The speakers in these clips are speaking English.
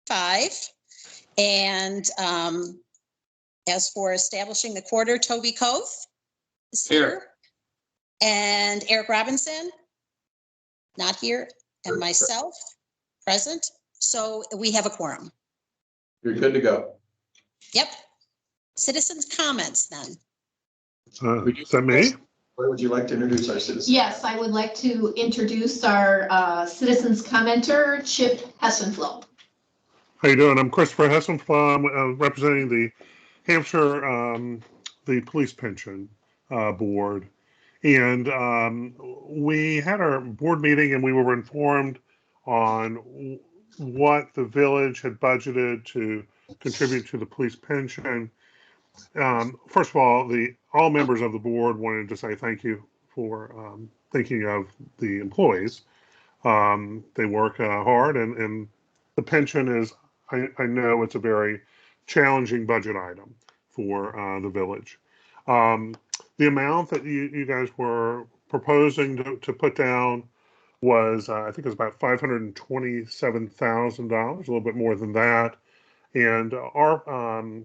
5. And as for establishing the quarter, Toby Cove is here. And Eric Robinson, not here, and myself, present. So we have a quorum. You're good to go. Yep. Citizens' comments then. Is that me? Where would you like to introduce our citizens? Yes, I would like to introduce our citizens commenter, Chip Hessenflow. How you doing? I'm Christopher Hessenflow. I'm representing the Hampshire, the police pension board. And we had our board meeting and we were informed on what the village had budgeted to contribute to the police pension. First of all, all members of the board wanted to say thank you for thinking of the employees. They work hard, and the pension is, I know it's a very challenging budget item for the village. The amount that you guys were proposing to put down was, I think it was about $527,000, a little bit more than that. And our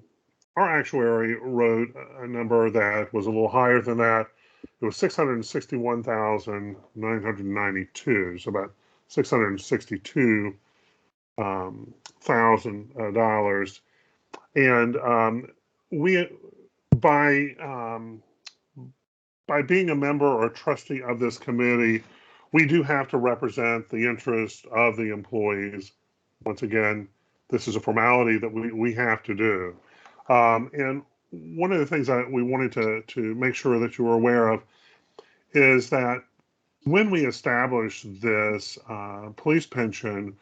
actuary wrote a number that was a little higher than that. It was $661,992, so about $662,000. And we, by being a member or a trustee of this committee, we do have to represent the interests of the employees. Once again, this is a formality that we have to do. And one of the things that we wanted to make sure that you were aware of is that when we established this police pension,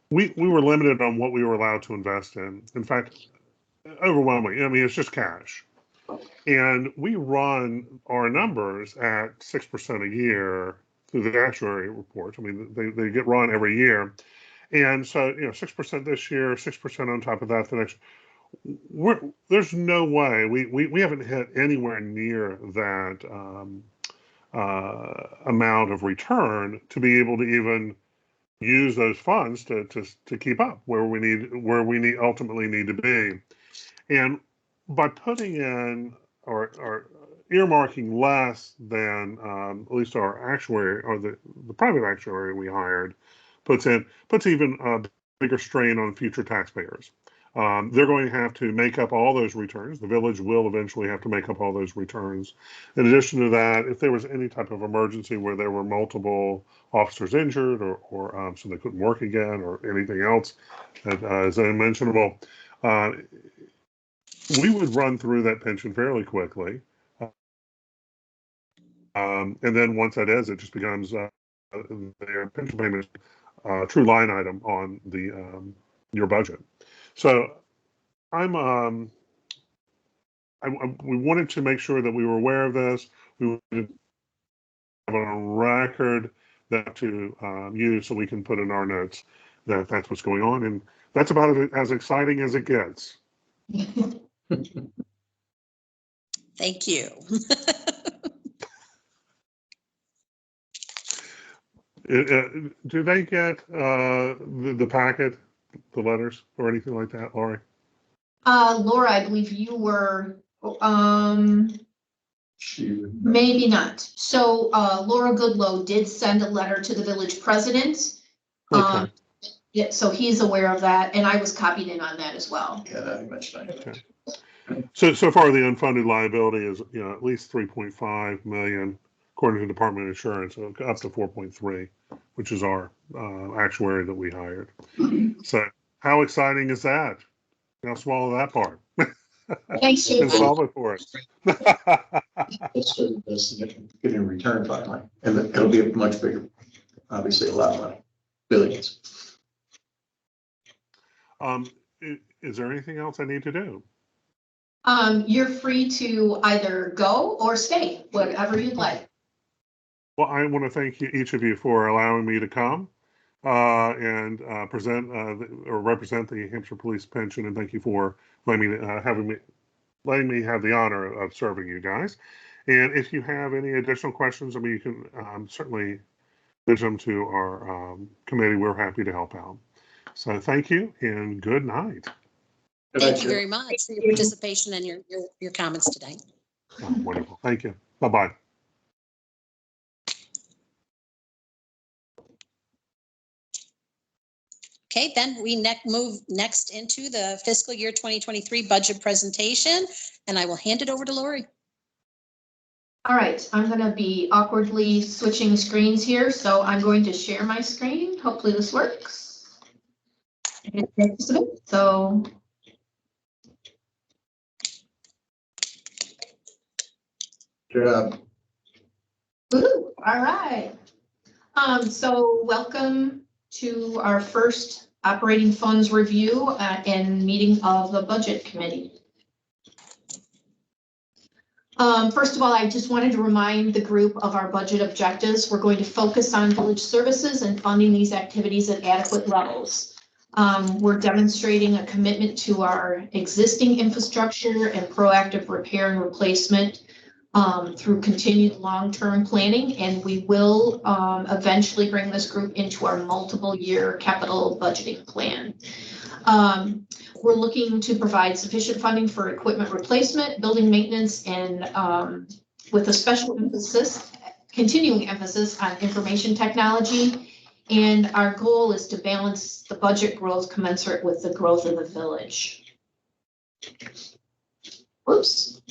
we were limited on what we were allowed to invest in. In fact, overwhelmingly, I mean, it's just cash. And we run our numbers at 6% a year through the actuary reports. I mean, they get run every year. And so, 6% this year, 6% on top of that the next. There's no way we haven't hit anywhere near that amount of return to be able to even use those funds to keep up where we ultimately need to be. And by putting in or earmarking less than at least our actuary or the private actuary we hired puts even a bigger strain on future taxpayers. They're going to have to make up all those returns. The village will eventually have to make up all those returns. In addition to that, if there was any type of emergency where there were multiple officers injured or so they couldn't work again or anything else that is unmentionable, we would run through that pension fairly quickly. And then once that is, it just becomes their pension payment true line item on your budget. So we wanted to make sure that we were aware of this. We wanted to have a record that to use so we can put in our notes that that's what's going on. And that's about as exciting as it gets. Thank you. Do they get the packet, the letters, or anything like that, Laurie? Laura, I believe you were, maybe not. So Laura Goodlow did send a letter to the village president. Okay. Yeah, so he's aware of that, and I was copied in on that as well. Yeah, that mentioned. Okay. So far, the unfunded liability is at least 3.5 million, according to the Department of Insurance, so up to 4.3, which is our actuary that we hired. So how exciting is that? Now swallow that part. Thanks, And solve it for us. It's getting a return finally, and it'll be a much bigger, obviously a lot of money, billions. Is there anything else I need to do? You're free to either go or stay, whatever you'd like. Well, I want to thank each of you for allowing me to come and present or represent the Hampshire Police Pension, and thank you for letting me have the honor of serving you guys. And if you have any additional questions, I mean, you can certainly pitch them to our committee. We're happy to help out. So thank you and good night. Thank you very much for your participation and your comments today. Oh, wonderful. Thank you. Bye-bye. Okay, then we move next into the fiscal year 2023 budget presentation, and I will hand it over to Lori. All right, I'm going to be awkwardly switching screens here, so I'm going to share my screen. Hopefully this works. So. Good job. Woo, all right. So welcome to our first operating funds review and meeting of the budget committee. First of all, I just wanted to remind the group of our budget objectives. We're going to focus on village services and funding these activities at adequate levels. We're demonstrating a commitment to our existing infrastructure and proactive repair and replacement through continued long-term planning, and we will eventually bring this group into our multiple year capital budgeting plan. We're looking to provide sufficient funding for equipment replacement, building maintenance, and with a special emphasis, continuing emphasis on information technology. And our goal is to balance the budget growth commensurate with the growth of the village. Whoops.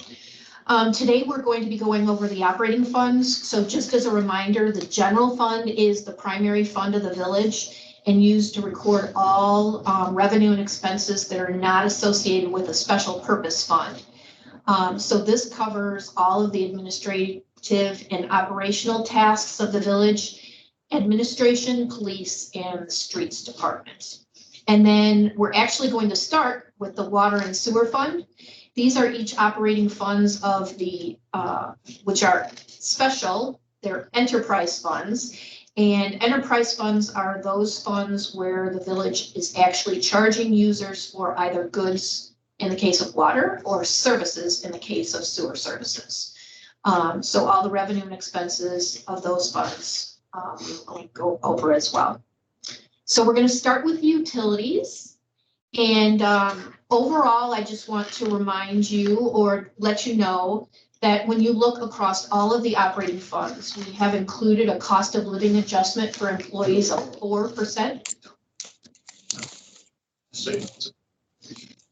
Today, we're going to be going over the operating funds. So just as a reminder, the general fund is the primary fund of the village and used to record all revenue and expenses that are not associated with a special purpose fund. So this covers all of the administrative and operational tasks of the village, administration, police, and the streets department. And then we're actually going to start with the water and sewer fund. These are each operating funds of the, which are special, they're enterprise funds. And enterprise funds are those funds where the village is actually charging users for either goods in the case of water or services in the case of sewer services. So all the revenue and expenses of those funds we'll go over as well. So we're going to start with utilities. And overall, I just want to remind you or let you know that when you look across all of the operating funds, we have included a cost of living adjustment for employees of 4%.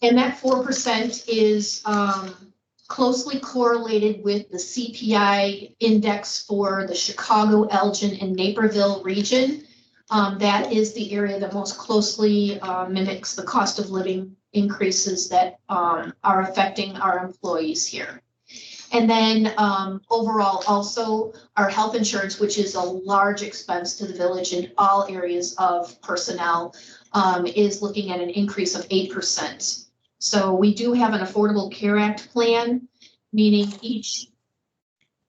And that 4% is closely correlated with the CPI index for the Chicago, Elgin, and Naperville region. That is the area that most closely mimics the cost of living increases that are affecting our employees here. And then overall also our health insurance, which is a large expense to the village in all areas of personnel, is looking at an increase of 8%. So we do have an Affordable Care Act plan, meaning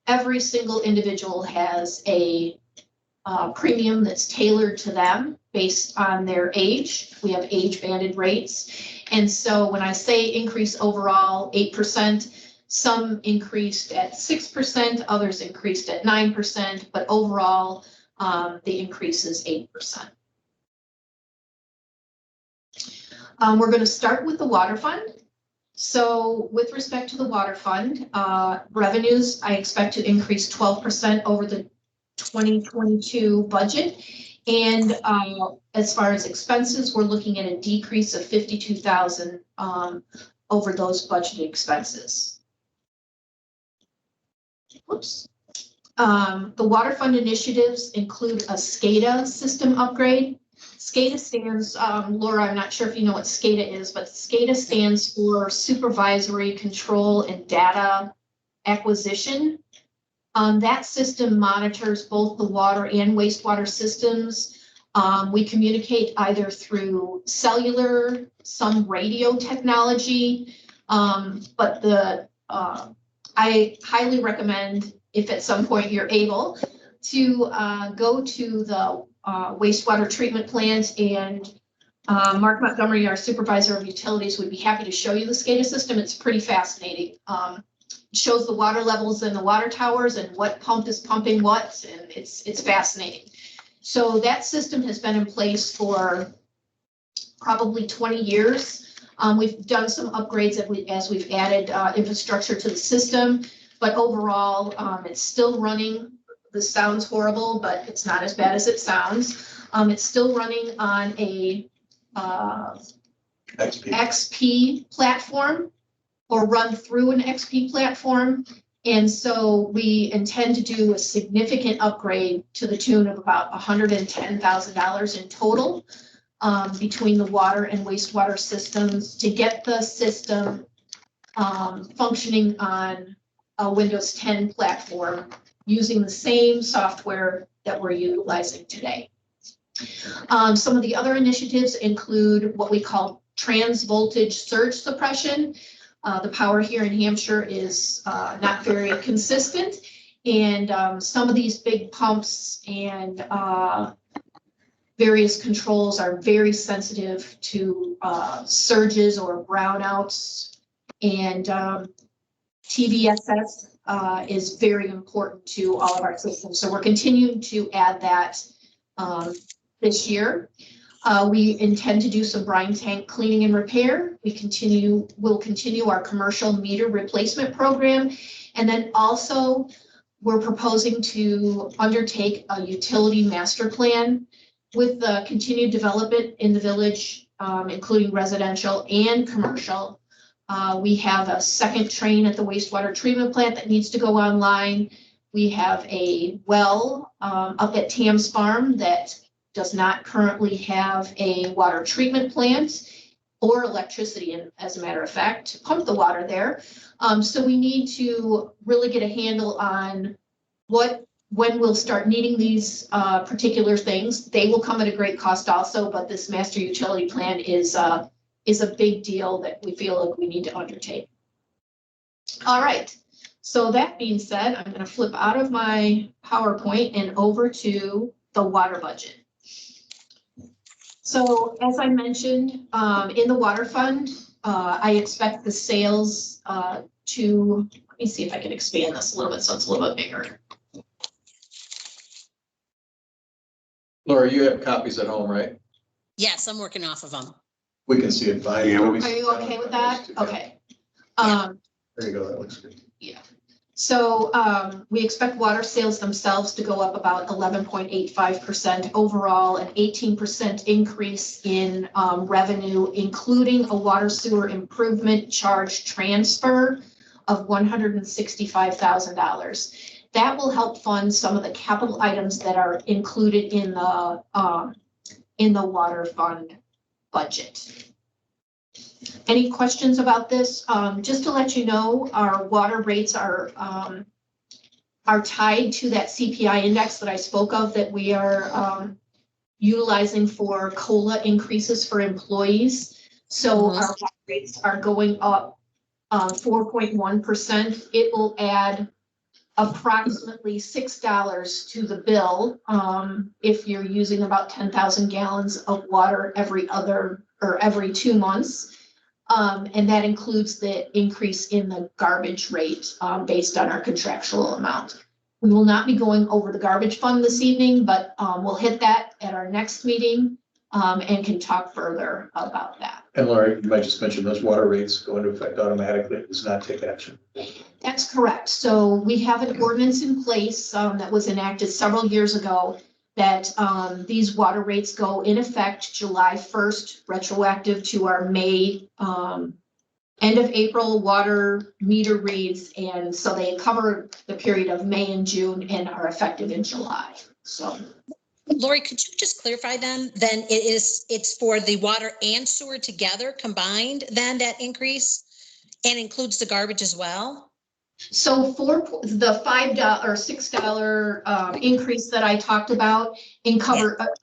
every single individual has a premium that's tailored to them based on their age. We have age banded rates. And so when I say increase overall 8%, some increased at 6%, others increased at 9%, but overall the increase is 8%. We're going to start with the water fund. So with respect to the water fund, revenues, I expect to increase 12% over the 2022 budget. And as far as expenses, we're looking at a decrease of $52,000 over those budgeted expenses. Whoops. The water fund initiatives include a Scada system upgrade. Scada stands, Laura, I'm not sure if you know what Scada is, but Scada stands for Supervisory Control and Data Acquisition. That system monitors both the water and wastewater systems. We communicate either through cellular, some radio technology, but I highly recommend, if at some point you're able, to go to the wastewater treatment plant, and Mark Montgomery, our supervisor of utilities, would be happy to show you the Scada system. It's pretty fascinating. It shows the water levels in the water towers and what pump is pumping what, and it's fascinating. So that system has been in place for probably 20 years. We've done some upgrades as we've added infrastructure to the system, but overall, it's still running. This sounds horrible, but it's not as bad as it sounds. It's still running on a XP platform, or run through an XP platform. And so we intend to do a significant upgrade to the tune of about $110,000 in total between the water and wastewater systems to get the system functioning on a Windows 10 platform using the same software that we're utilizing today. Some of the other initiatives include what we call trans-voltage surge suppression. The power here in Hampshire is not very consistent, and some of these big pumps and various controls are very sensitive to surges or brownouts, and TVSS is very important to all of our systems. So we're continuing to add that this year. We intend to do some brine tank cleaning and repair. We'll continue our commercial meter replacement program. And then also we're proposing to undertake a utility master plan with the continued development in the village, including residential and commercial. We have a second train at the wastewater treatment plant that needs to go online. We have a well up at Tam's Farm that does not currently have a water treatment plant or electricity, and as a matter of fact, to pump the water there. So we need to really get a handle on when we'll start needing these particular things. They will come at a great cost also, but this master utility plan is a big deal that we feel like we need to undertake. All right, so that being said, I'm going to flip out of my PowerPoint and over to the water budget. So as I mentioned, in the water fund, I expect the sales to, let me see if I can expand this a little bit so it's a little bit bigger. Laura, you have copies at home, right? Yes, I'm working off of them. We can see it fine. Yeah, Are you okay with that? Okay. There you go, that looks good. Yeah. So we expect water sales themselves to go up about 11.85% overall, an 18% increase in revenue, including a water sewer improvement charge transfer of $165,000. That will help fund some of the capital items that are included in the water fund budget. Any questions about this? Just to let you know, our water rates are tied to that CPI index that I spoke of that we are utilizing for COLA increases for employees. So our water rates are going up 4.1%. It will add approximately $6 to the bill if you're using about 10,000 gallons of water every 2 months. And that includes the increase in the garbage rate based on our contractual amount. We will not be going over the garbage fund this evening, but we'll hit that at our next meeting and can talk further about that. And Laura, you might just mention those water rates go into effect automatically. It does not take action. That's correct. So we have an ordinance in place that was enacted several years ago that these water rates go in effect July 1st, retroactive to our May, end of April water meter reads. And so they cover the period of May and June and are effective in July. So, Lori, could you just clarify then it's for the water and sewer together combined, then that increase, and includes the garbage as well? So for the $5 or $6 increase that I talked about,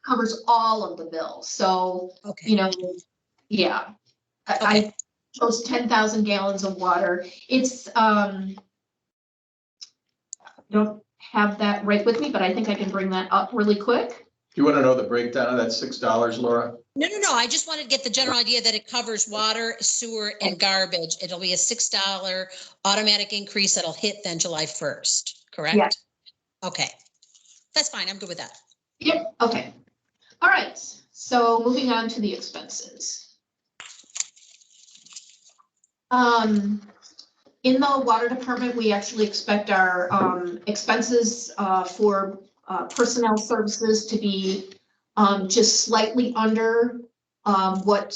covers all of the bills. So, Okay. you know, yeah, I chose 10,000 gallons of water. It's, I don't have that right with me, but I think I can bring that up really quick. You want to know the breakdown of that $6, Laura? No. I just wanted to get the general idea that it covers water, sewer, and garbage. It'll be a $6 automatic increase that'll hit then July 1st, correct? Yes. Okay. That's fine. I'm good with that. Yep. Okay. All right. So moving on to the expenses. In the water department, we actually expect our expenses for personnel services to be just slightly under what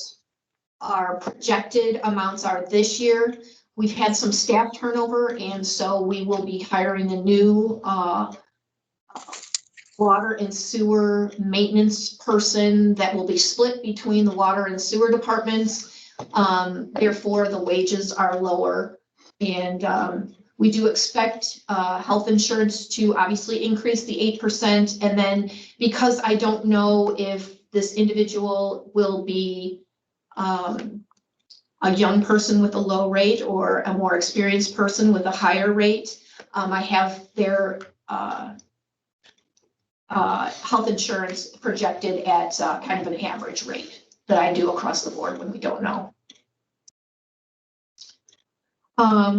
our projected amounts are this year. We've had some staff turnover, and so we will be hiring a new water and sewer maintenance person that will be split between the water and sewer departments. Therefore, the wages are lower. And we do expect health insurance to obviously increase the 8%. And then because I don't know if this individual will be a young person with a low rate or a more experienced person with a higher rate, I have their health insurance projected at kind of an average rate that I do across the board when we don't know.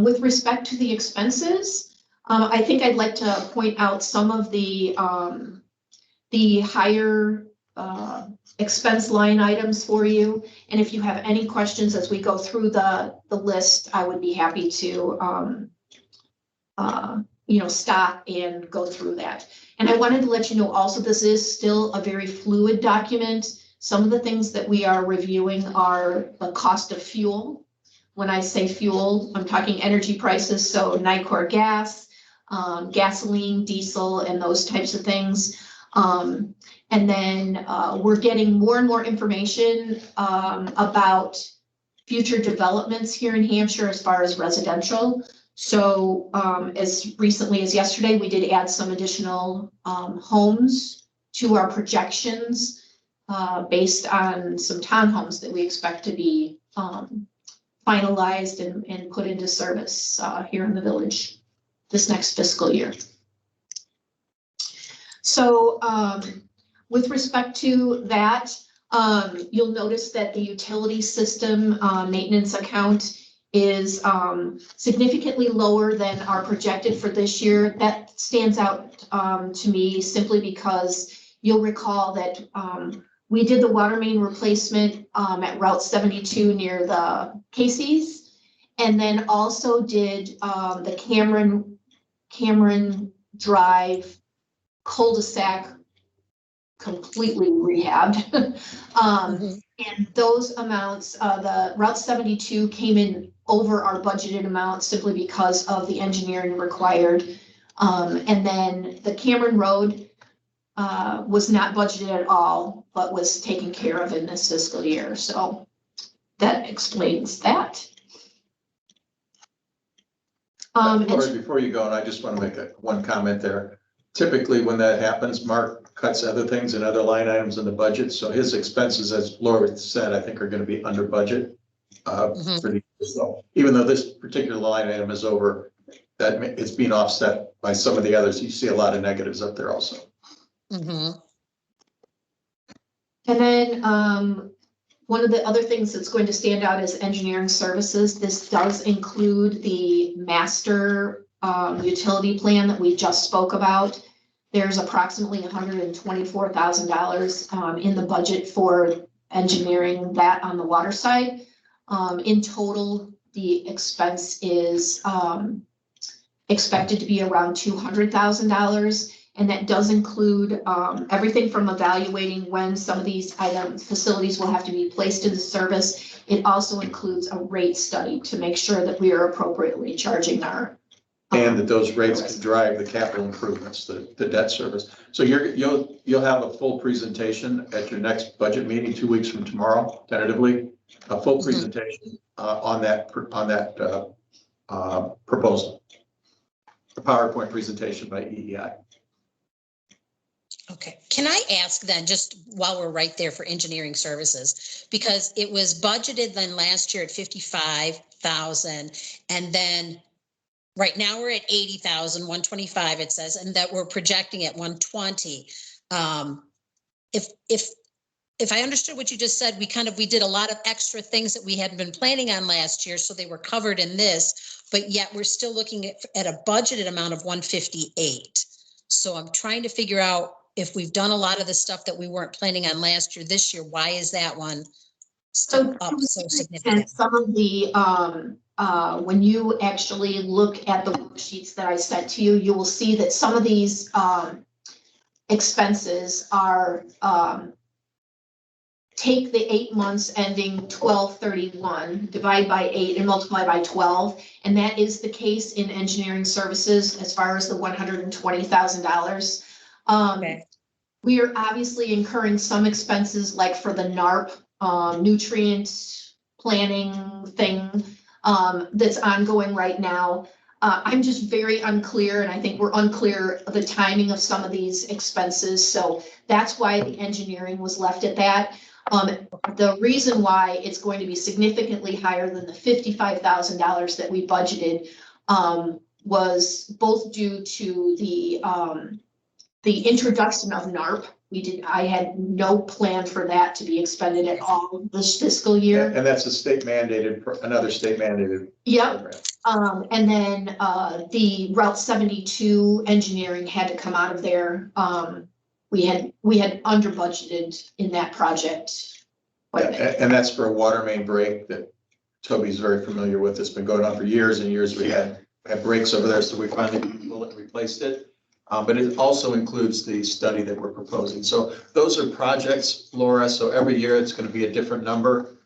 With respect to the expenses, I think I'd like to point out some of the higher expense line items for you. And if you have any questions as we go through the list, I would be happy to stop and go through that. And I wanted to let you know also, this is still a very fluid document. Some of the things that we are reviewing are the cost of fuel. When I say fuel, I'm talking energy prices, so NICOR gas, gasoline, diesel, and those types of things. And then we're getting more and more information about future developments here in Hampshire as far as residential. So as recently as yesterday, we did add some additional homes to our projections based on some townhomes that we expect to be finalized and put into service here in the village this next fiscal year. So with respect to that, you'll notice that the utility system maintenance account is significantly lower than our projected for this year. That stands out to me simply because you'll recall that we did the water main replacement at Route 72 near the Casey's, and then also did the Cameron Drive cul-de-sac completely rehabbed. And those amounts, the Route 72 came in over our budgeted amount simply because of the engineering required. And then the Cameron Road was not budgeted at all, but was taken care of in this fiscal year. So that explains that. Lori, before you go, and I just want to make one comment there. Typically, when that happens, Mark cuts other things and other line items in the budget. So his expenses, as Laura said, I think are going to be under budget for the year. So even though this particular line item is over, that it's being offset by some of the others. You see a lot of negatives up there also. And then one of the other things that's going to stand out is engineering services. This does include the master utility plan that we just spoke about. There's approximately $124,000 in the budget for engineering that on the water side. In total, the expense is expected to be around $200,000. And that does include everything from evaluating when some of these facilities will have to be placed into service. It also includes a rate study to make sure that we are appropriately charging our and that those rates can drive the capital improvements, the debt service. So you'll have a full presentation at your next budget meeting 2 weeks from tomorrow, tentatively, a full presentation on that proposal, the PowerPoint presentation by EEI. Okay, can I ask then, just while we're right there for engineering services, because it was budgeted then last year at 55,000, and then right now we're at 80,000, 125 it says, and that we're projecting at 120. If I understood what you just said, we did a lot of extra things that we hadn't been planning on last year, so they were covered in this, but yet we're still looking at a budgeted amount of 158. So I'm trying to figure out if we've done a lot of the stuff that we weren't planning on last year, this year, why is that one still up so significant? Some of the, when you actually look at the worksheets that I sent to you, you will see that some of these expenses are, take the 8 months ending 12/31, divide by 8 and multiply by 12. And that is the case in engineering services as far as the $120,000. Okay. We are obviously incurring some expenses like for the NARP nutrient planning thing that's ongoing right now. I'm just very unclear, and I think we're unclear of the timing of some of these expenses. So that's why the engineering was left at that. The reason why it's going to be significantly higher than the $55,000 that we budgeted was both due to the introduction of NARP. I had no plan for that to be expended at all this fiscal year. And that's another state mandated. Yep. Program. And then the Route 72 engineering had to come out of there. We had under budgeted in that project. And that's for a water main break that Toby's very familiar with. It's been going on for years and years. We had breaks over there, so we finally replaced it. But it also includes the study that we're proposing. So those are projects, Laura. So every year it's going to be a different number.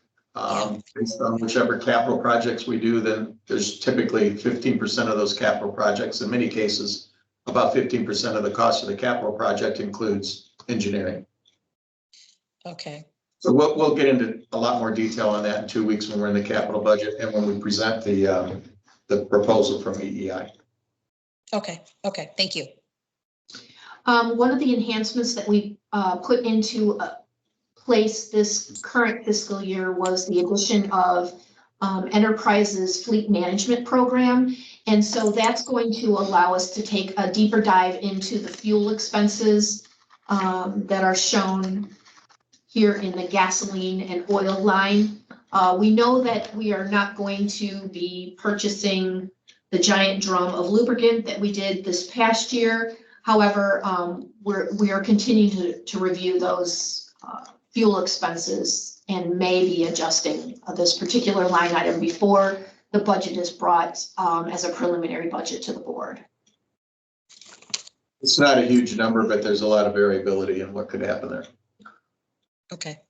Based on whichever capital projects we do, then there's typically 15% of those capital projects. In many cases, about 15% of the cost of the capital project includes engineering. Okay. So we'll get into a lot more detail on that in 2 weeks when we're in the capital budget and when we present the proposal from EEI. Okay. Okay. Thank you. One of the enhancements that we put into place this current fiscal year was the addition of Enterprise's fleet management program. And so that's going to allow us to take a deeper dive into the fuel expenses that are shown here in the gasoline and oil line. We know that we are not going to be purchasing the giant drum of lubricant that we did this past year. However, we are continuing to review those fuel expenses and may be adjusting this particular line item before the budget is brought as a preliminary budget to the board. It's not a huge number, but there's a lot of variability in what could happen there. Okay.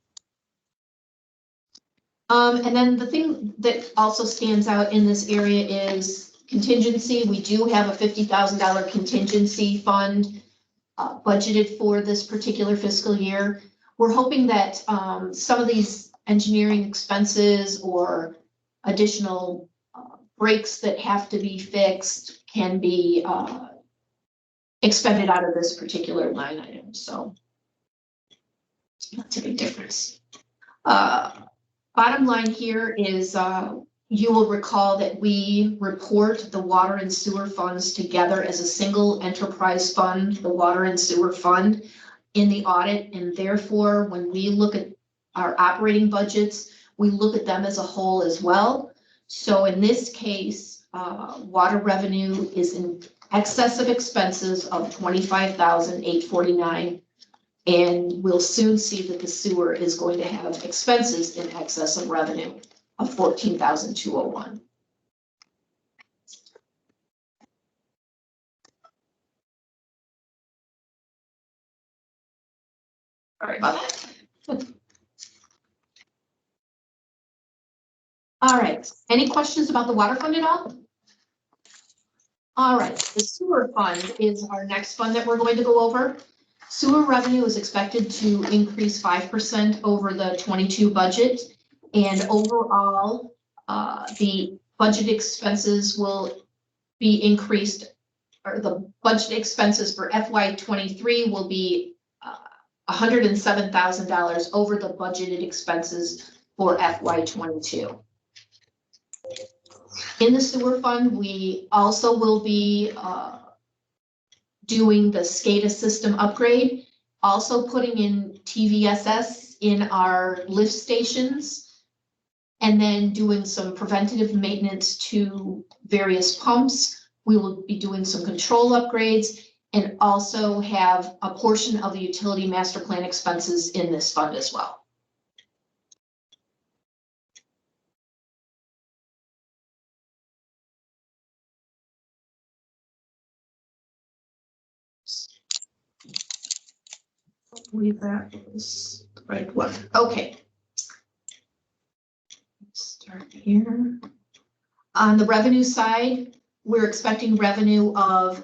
And then the thing that also stands out in this area is contingency. We do have a $50,000 contingency fund budgeted for this particular fiscal year. We're hoping that some of these engineering expenses or additional breaks that have to be fixed can be expended out of this particular line item. So that's a big difference. Bottom line here is you will recall that we report the water and sewer funds together as a single enterprise fund, the water and sewer fund, in the audit. And therefore, when we look at our operating budgets, we look at them as a whole as well. So in this case, water revenue is in excess of expenses of $25,849. And we'll soon see that the sewer is going to have expenses in excess of revenue of $14,201. Sorry about that. All right, any questions about the water fund at all? All right, the sewer fund is our next fund that we're going to go over. Sewer revenue is expected to increase 5% over the 22 budget. And overall, the budget expenses will be increased, or the budget expenses for FY23 will be $107,000 over the budgeted expenses for FY22. In the sewer fund, we also will be doing the Scada system upgrade, also putting in TVSS in our lift stations, and then doing some preventative maintenance to various pumps. We will be doing some control upgrades and also have a portion of the utility master plan expenses in this fund as well. I believe that was the right one. Okay. Start here. On the revenue side, we're expecting revenue of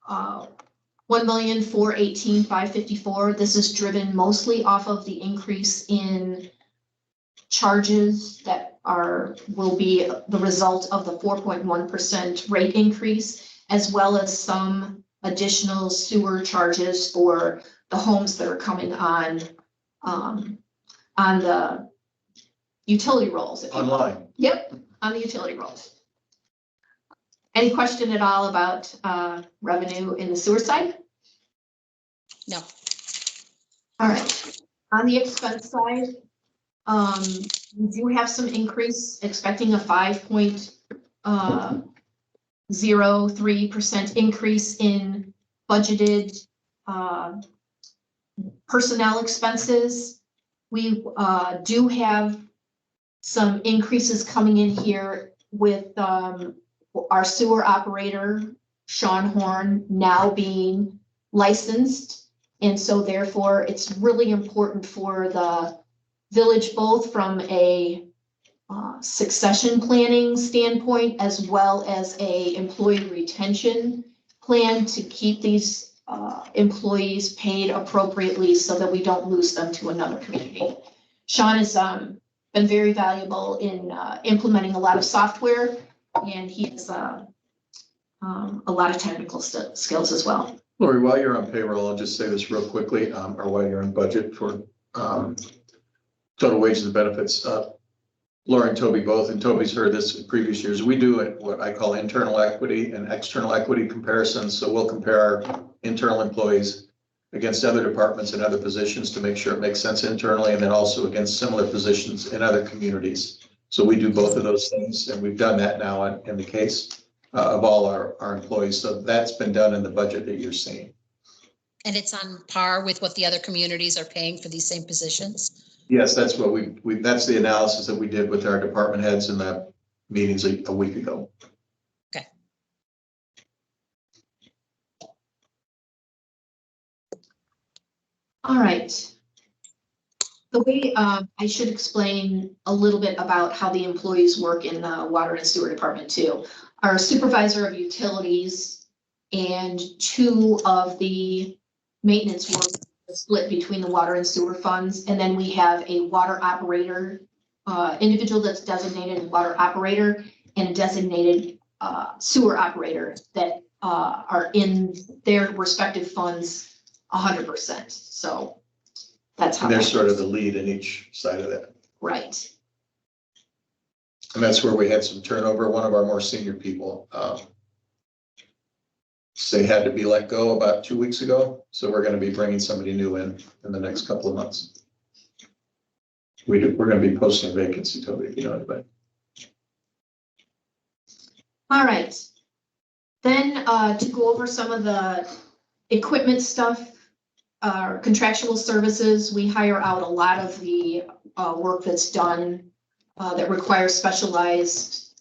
$1,418,554. This is driven mostly off of the increase in charges that will be the result of the 4.1% rate increase, as well as some additional sewer charges for the homes that are coming on the utility rolls. Online. Yep, on the utility rolls. Any question at all about revenue in the sewer side? No. All right, on the expense side, we do have some increase, expecting a 5.03% increase in budgeted personnel expenses. We do have some increases coming in here with our sewer operator, Sean Horn, now being licensed. And so therefore, it's really important for the village, both from a succession planning standpoint, as well as a employee retention plan, to keep these employees paid appropriately so that we don't lose them to another community. Sean has been very valuable in implementing a lot of software, and he has a lot of technical skills as well. Lori, while you're on payroll, I'll just say this real quickly, or while you're on budget for total wages and benefits. Lori and Toby both, and Toby's heard this in previous years, we do what I call internal equity and external equity comparisons. So we'll compare our internal employees against other departments and other positions to make sure it makes sense internally, and then also against similar positions in other communities. So we do both of those things, and we've done that now in the case of all our employees. So that's been done in the budget that you're seeing. And it's on par with what the other communities are paying for these same positions? Yes, that's what that's the analysis that we did with our department heads in the meetings a week ago. Okay. All right. The way I should explain a little bit about how the employees work in the water and sewer department too. Our supervisor of utilities and two of the maintenance work split between the water and sewer funds. And then we have a water operator, individual that's designated water operator, and a designated sewer operator that are in their respective funds 100%. So that's how. And they're sort of the lead in each side of that. Right. And that's where we had some turnover. One of our more senior people, they had to be let go about 2 weeks ago. So we're going to be bringing somebody new in the next couple of months. We're going to be posting a vacancy, Toby, if you know anybody. All right. Then to go over some of the equipment stuff, contractual services, we hire out a lot of the work that's done that requires specialized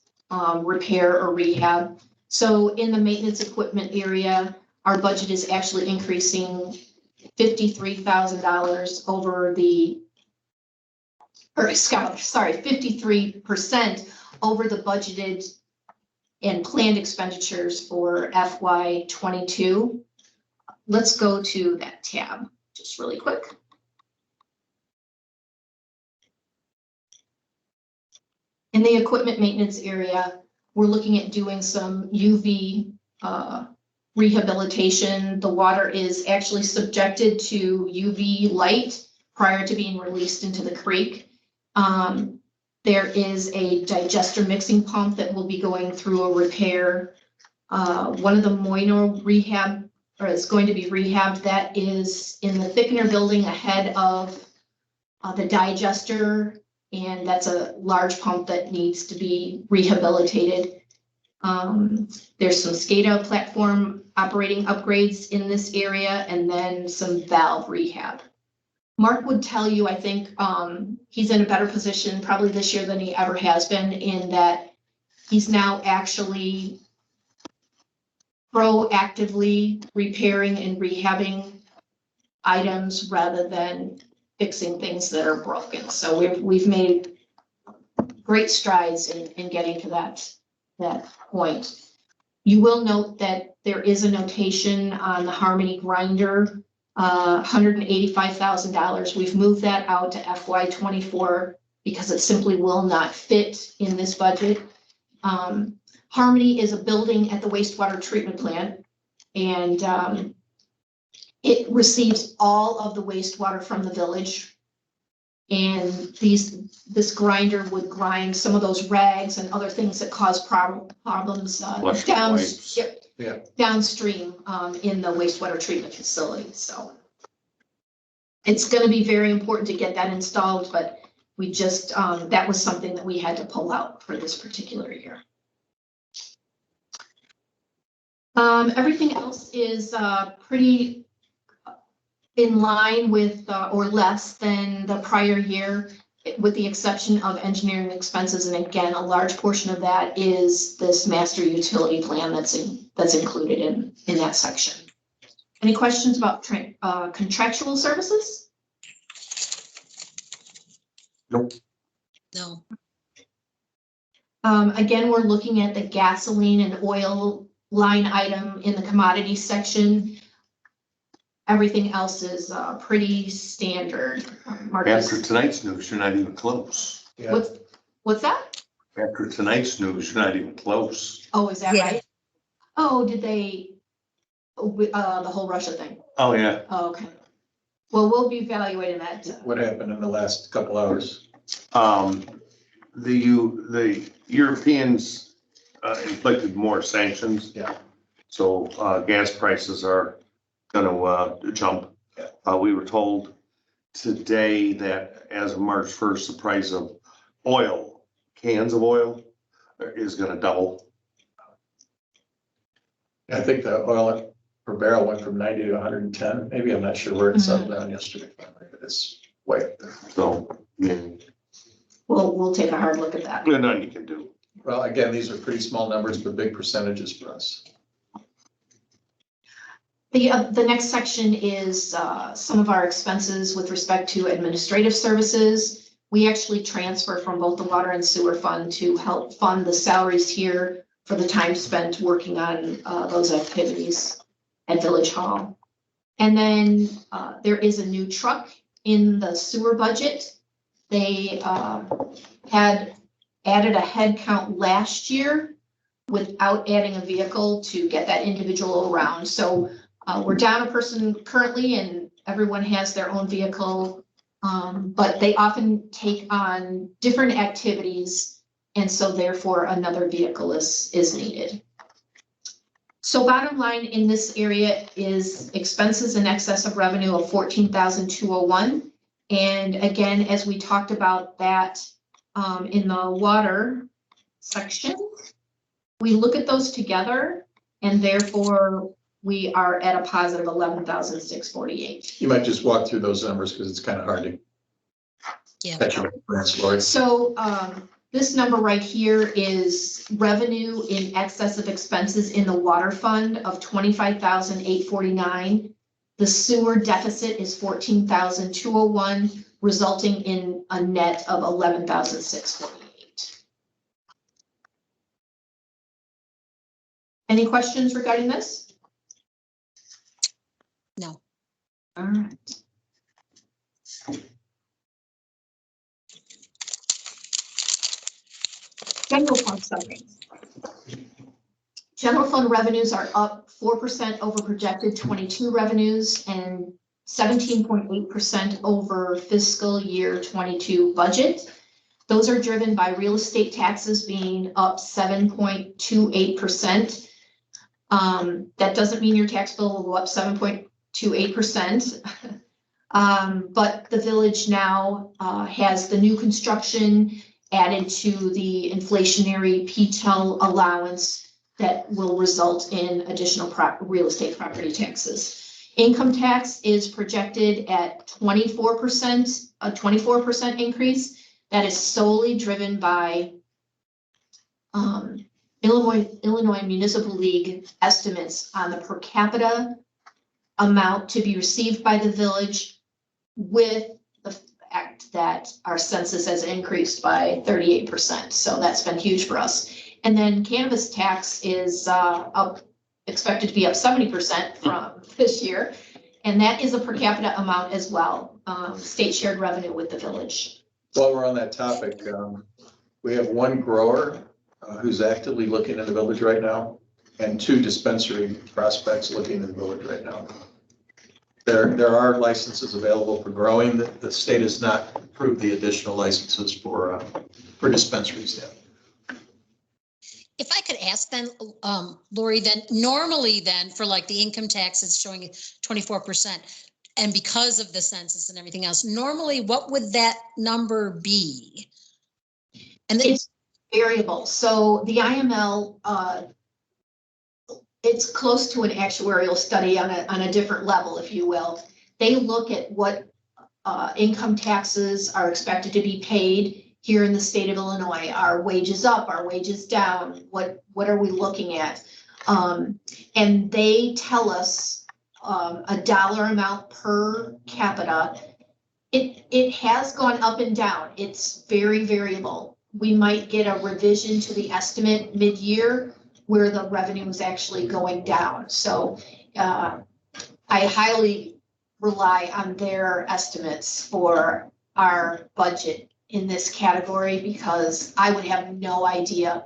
repair or rehab. So in the maintenance equipment area, our budget is actually increasing $53,000 over the, or sorry, 53% over the budgeted and planned expenditures for FY22. Let's go to that tab just really quick. In the equipment maintenance area, we're looking at doing some UV rehabilitation. The water is actually subjected to UV light prior to being released into the creek. There is a digester mixing pump that will be going through a repair. One of the minor rehab, or is going to be rehabbed, that is in the thickener building ahead of the digester. And that's a large pump that needs to be rehabilitated. There's some Scada platform operating upgrades in this area, and then some valve rehab. Mark would tell you, I think, he's in a better position probably this year than he ever has been, in that he's now actually proactively repairing and rehabbing items rather than fixing things that are broken. So we've made great strides in getting to that point. You will note that there is a notation on the Harmony grinder, $185,000. We've moved that out to FY24 because it simply will not fit in this budget. Harmony is a building at the wastewater treatment plant, and it receives all of the wastewater from the village. And this grinder would grind some of those rags and other things that cause problems downstream in the wastewater treatment facility. So it's going to be very important to get that installed, but we just that was something that we had to pull out for this particular year. Everything else is pretty in line with or less than the prior year, with the exception of engineering expenses. And again, a large portion of that is this master utility plan that's included in that section. Any questions about contractual services? Nope. No. Again, we're looking at the gasoline and oil line item in the commodities section. Everything else is pretty standard. Marcus? After tonight's news, you're not even close. Yeah. What's that? After tonight's news, you're not even close. Oh, is that Yeah. right? Oh, did they, the whole Russia thing? Oh, yeah. Oh, okay. Well, we'll be evaluating that. What happened in the last couple hours? The Europeans inflicted more sanctions. Yeah. So gas prices are gonna jump. Yeah. We were told today that as of March 1st, the price of oil, cans of oil, is gonna double. I think the oil per barrel went from 90 to 110. Maybe, I'm not sure where it settled down yesterday. But it's way up there. So, yeah, We'll take a hard look at that. there's nothing you can do. Well, again, these are pretty small numbers, but big percentages for us. The next section is some of our expenses with respect to administrative services. We actually transfer from both the water and sewer fund to help fund the salaries here for the time spent working on those activities at Village Hall. And then there is a new truck in the sewer budget. They had added a head count last year without adding a vehicle to get that individual around. So we're down a person currently, and everyone has their own vehicle, but they often take on different activities, and so therefore another vehicle is needed. So bottom line in this area is expenses in excess of revenue of $14,201. And again, as we talked about that in the water section, we look at those together, and therefore we are at a positive 11,648. You might just walk through those numbers because it's kind of hard to catch your breath, Lori. So this number right here is revenue in excess of expenses in the water fund of 25,849. The sewer deficit is 14,201, resulting in a net of 11,648. Any questions regarding this? No. All right. General fund savings. General fund revenues are up 4% over projected 22 revenues and 17.8% over fiscal year 22 budget. Those are driven by real estate taxes being up 7.28%. That doesn't mean your tax bill will go up 7.28%. But the village now has the new construction added to the inflationary PTEL allowance. that will result in additional real estate property taxes. Income tax is projected at 24%, a 24% increase. That is solely driven by Illinois Municipal League estimates on the per capita amount to be received by the village, with the fact that our census has increased by 38%. So that's been huge for us. And then cannabis tax is expected to be up 70% from this year. And that is a per capita amount as well, state shared revenue with the village. While we're on that topic, we have one grower who's actively looking in the village right now, and 2 dispensary prospects looking in the village right now. There are licenses available for growing. The state has not approved the additional licenses for dispensaries yet. If I could ask then, Lori, then normally then for like the income tax is showing 24%. And because of the census and everything else, normally what would that number be? And then It's variable. So the IML, it's close to an actuarial study on a different level, if you will. They look at what income taxes are expected to be paid here in the state of Illinois. Are wages up? Are wages down? What are we looking at? And they tell us a dollar amount per capita. It has gone up and down. It's very variable. We might get a revision to the estimate mid-year where the revenue is actually going down. So I highly rely on their estimates for our budget in this category, because I would have no idea,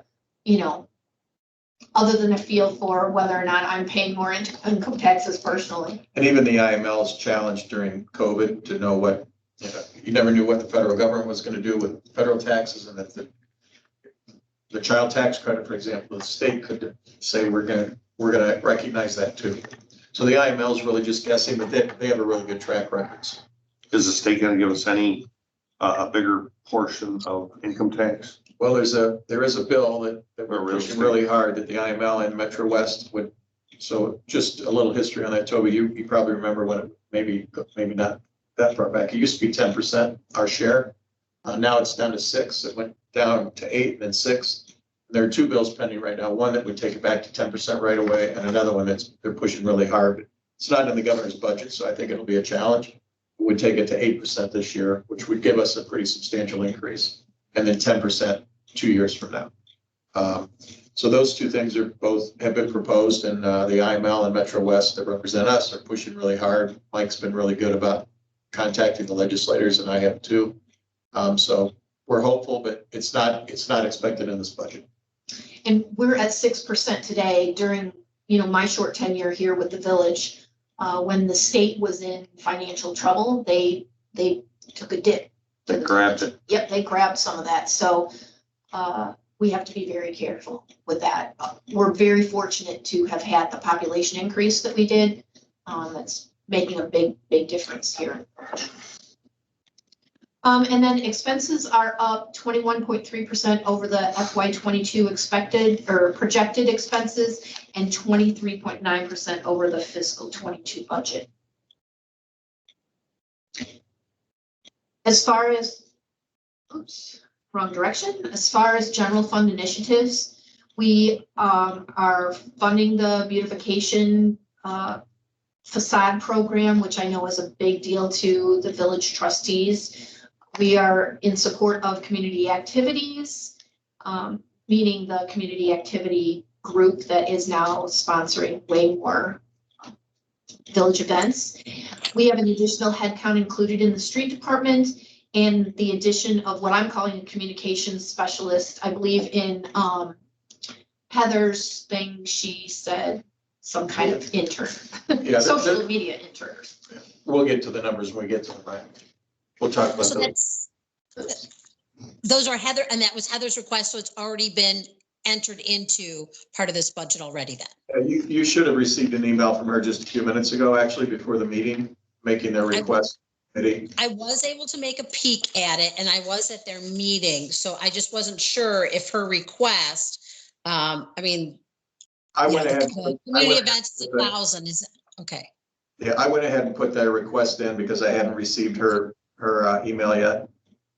other than a feel for whether or not I'm paying more income taxes personally. And even the IML's challenged during COVID to know what, you never knew what the federal government was going to do with federal taxes, and that the child tax credit, for example, the state could say we're going to recognize that too. So the IML is really just guessing, but they have a really good track record. Is the state going to give us any a bigger portion of income tax? Well, there is a bill that we're pushing really hard that the IML and Metro West would. So just a little history on that, Toby. You probably remember when it maybe not that far back. It used to be 10% our share. Now it's down to 6%. It went down to 8% and then 6%. There are 2 bills pending right now. One that would take it back to 10% right away, and another one they're pushing really hard. It's not in the governor's budget, so I think it'll be a challenge. It would take it to 8% this year, which would give us a pretty substantial increase, and then 10% 2 years from now. So those 2 things have been proposed, and the IML and Metro West that represent us are pushing really hard. Mike's been really good about contacting the legislators, and I have too. So we're hopeful, but it's not expected in this budget. And we're at 6% today during, my short tenure here with the village. When the state was in financial trouble, they took a dip. They grabbed it. Yep, they grabbed some of that. So we have to be very careful with that. We're very fortunate to have had the population increase that we did. That's making a big difference here. And then expenses are up 21.3% over the FY22 expected or projected expenses, and 23.9% over the fiscal 22 budget. As far as, wrong direction. As far as general fund initiatives, we are funding the beautification facade program, which I know is a big deal to the village trustees. We are in support of community activities, meaning the community activity group that is now sponsoring way more village events. We have an additional headcount included in the street department, and the addition of what I'm calling a communications specialist. I believe in Heather's thing, she said some kind of intern, Yeah, social media intern. We'll get to the numbers when we get to them, right? We'll talk about so those. those are Heather, and that was Heather's request, so it's already been entered into part of this budget already then. You should have received an email from her just a few minutes ago, actually, before the meeting, making their request. I was able to make a peek at it, and I was at their meeting, so I just wasn't sure if her request, I Yeah, went ahead. the community events is 1,000, is it? Okay, Yeah, I went ahead and put that request in because I hadn't received her email yet.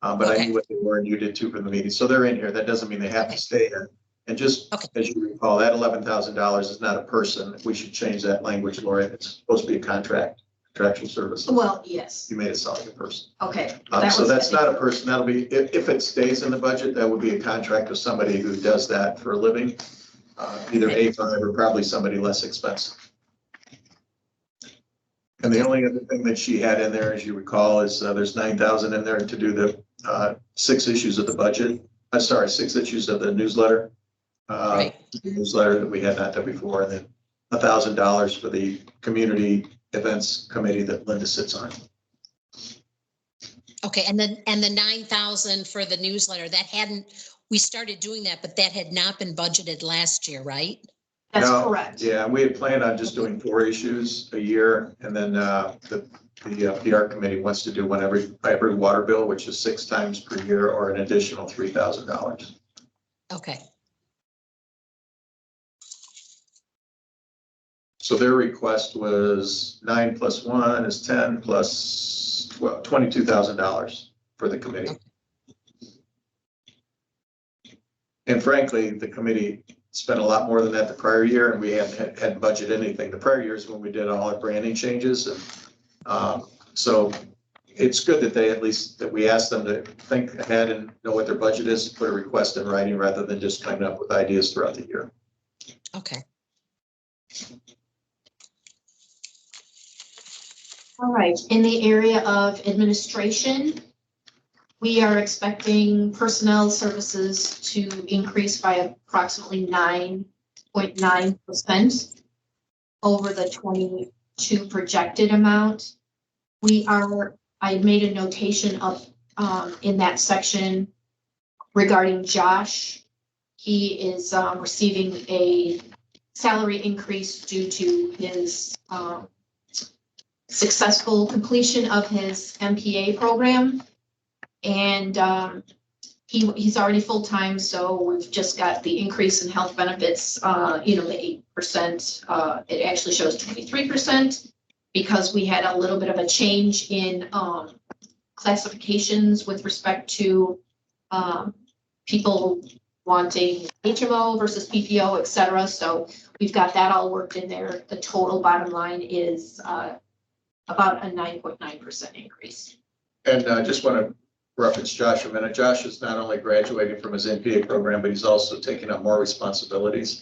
But I Okay. knew what they were and you did too for the meeting. So they're in here. That doesn't mean they have Okay. to stay in. And just Okay. as you recall, that $11,000 is not a person. We should change that language, Lori. It's supposed to be a contractual service. Well, yes, You made it sound like a person. okay. So that's not a person. That'll be, if it stays in the budget, that would be a contract with somebody who does that for a living. Either A5 or probably somebody less expensive. And the only other thing that she had in there, as you recall, is there's 9,000 in there to do the 6 issues of the budget. 6 issues of the newsletter. Right. Newsletter that we had not done before, and then $1,000 for the community events committee that Linda sits on. okay, and the 9,000 for the newsletter, that we started doing that, but that had not been budgeted last year, right? That's No, correct. Yeah, we had planned on just doing 4 issues a year, and then the PR committee wants to do one every water bill, which is 6 times per year, or an additional $3,000. Okay, So their request was 9 plus 1 is 10 plus $22,000 for the committee. And frankly, the committee spent a lot more than that the prior year, and we hadn't budgeted anything. The prior years when we did all our branding changes, and so it's good that they that we asked them to think ahead and know what their budget is, put a request in writing rather than just coming up with ideas throughout the year. okay. All right, in the area of administration, we are expecting personnel services to increase by approximately 9.9% over the 22 projected amount. I made a notation of in that section regarding Josh. He is receiving a salary increase due to his successful completion of his MPA program. And he's already full-time, so we've just got the increase in health benefits, the 8%. It actually shows 23% because we had a little bit of a change in classifications with respect to people wanting HMO versus PPO, et cetera. So we've got that all worked in there. The total bottom line is about a 9.9% increase. And I just want to reference Josh a minute. Josh is not only graduating from his MPA program, but he's also taking up more responsibilities.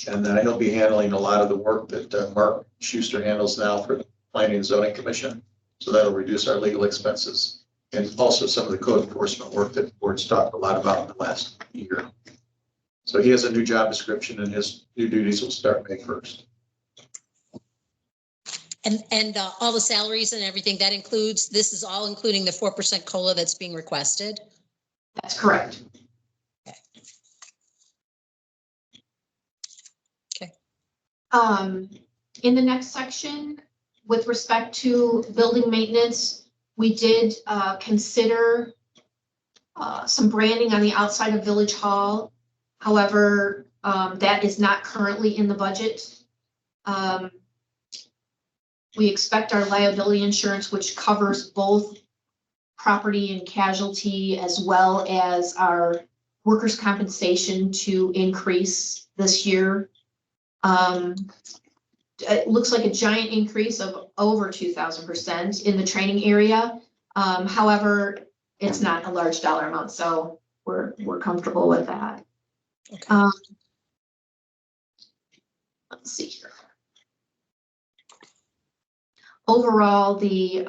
And he'll be handling a lot of the work that Mark Schuster handles now for the Planning and Zoning Commission. So that'll reduce our legal expenses and also some of the code enforcement work that the board's talked a lot about in the last year. So he has a new job description and his new duties will start May 1st. And all the salaries and everything, this is all including the 4% COLA that's being requested? That's correct. Okay. In the next section, with respect to building maintenance, we did consider some branding on the outside of Village Hall. However, that is not currently in the budget. We expect our liability insurance, which covers both property and casualty, as well as our workers' compensation, to increase this year. It looks like a giant increase of over 2,000% in the training area. However, it's not a large dollar amount, so we're comfortable with that. Okay. Let's see here. Overall, the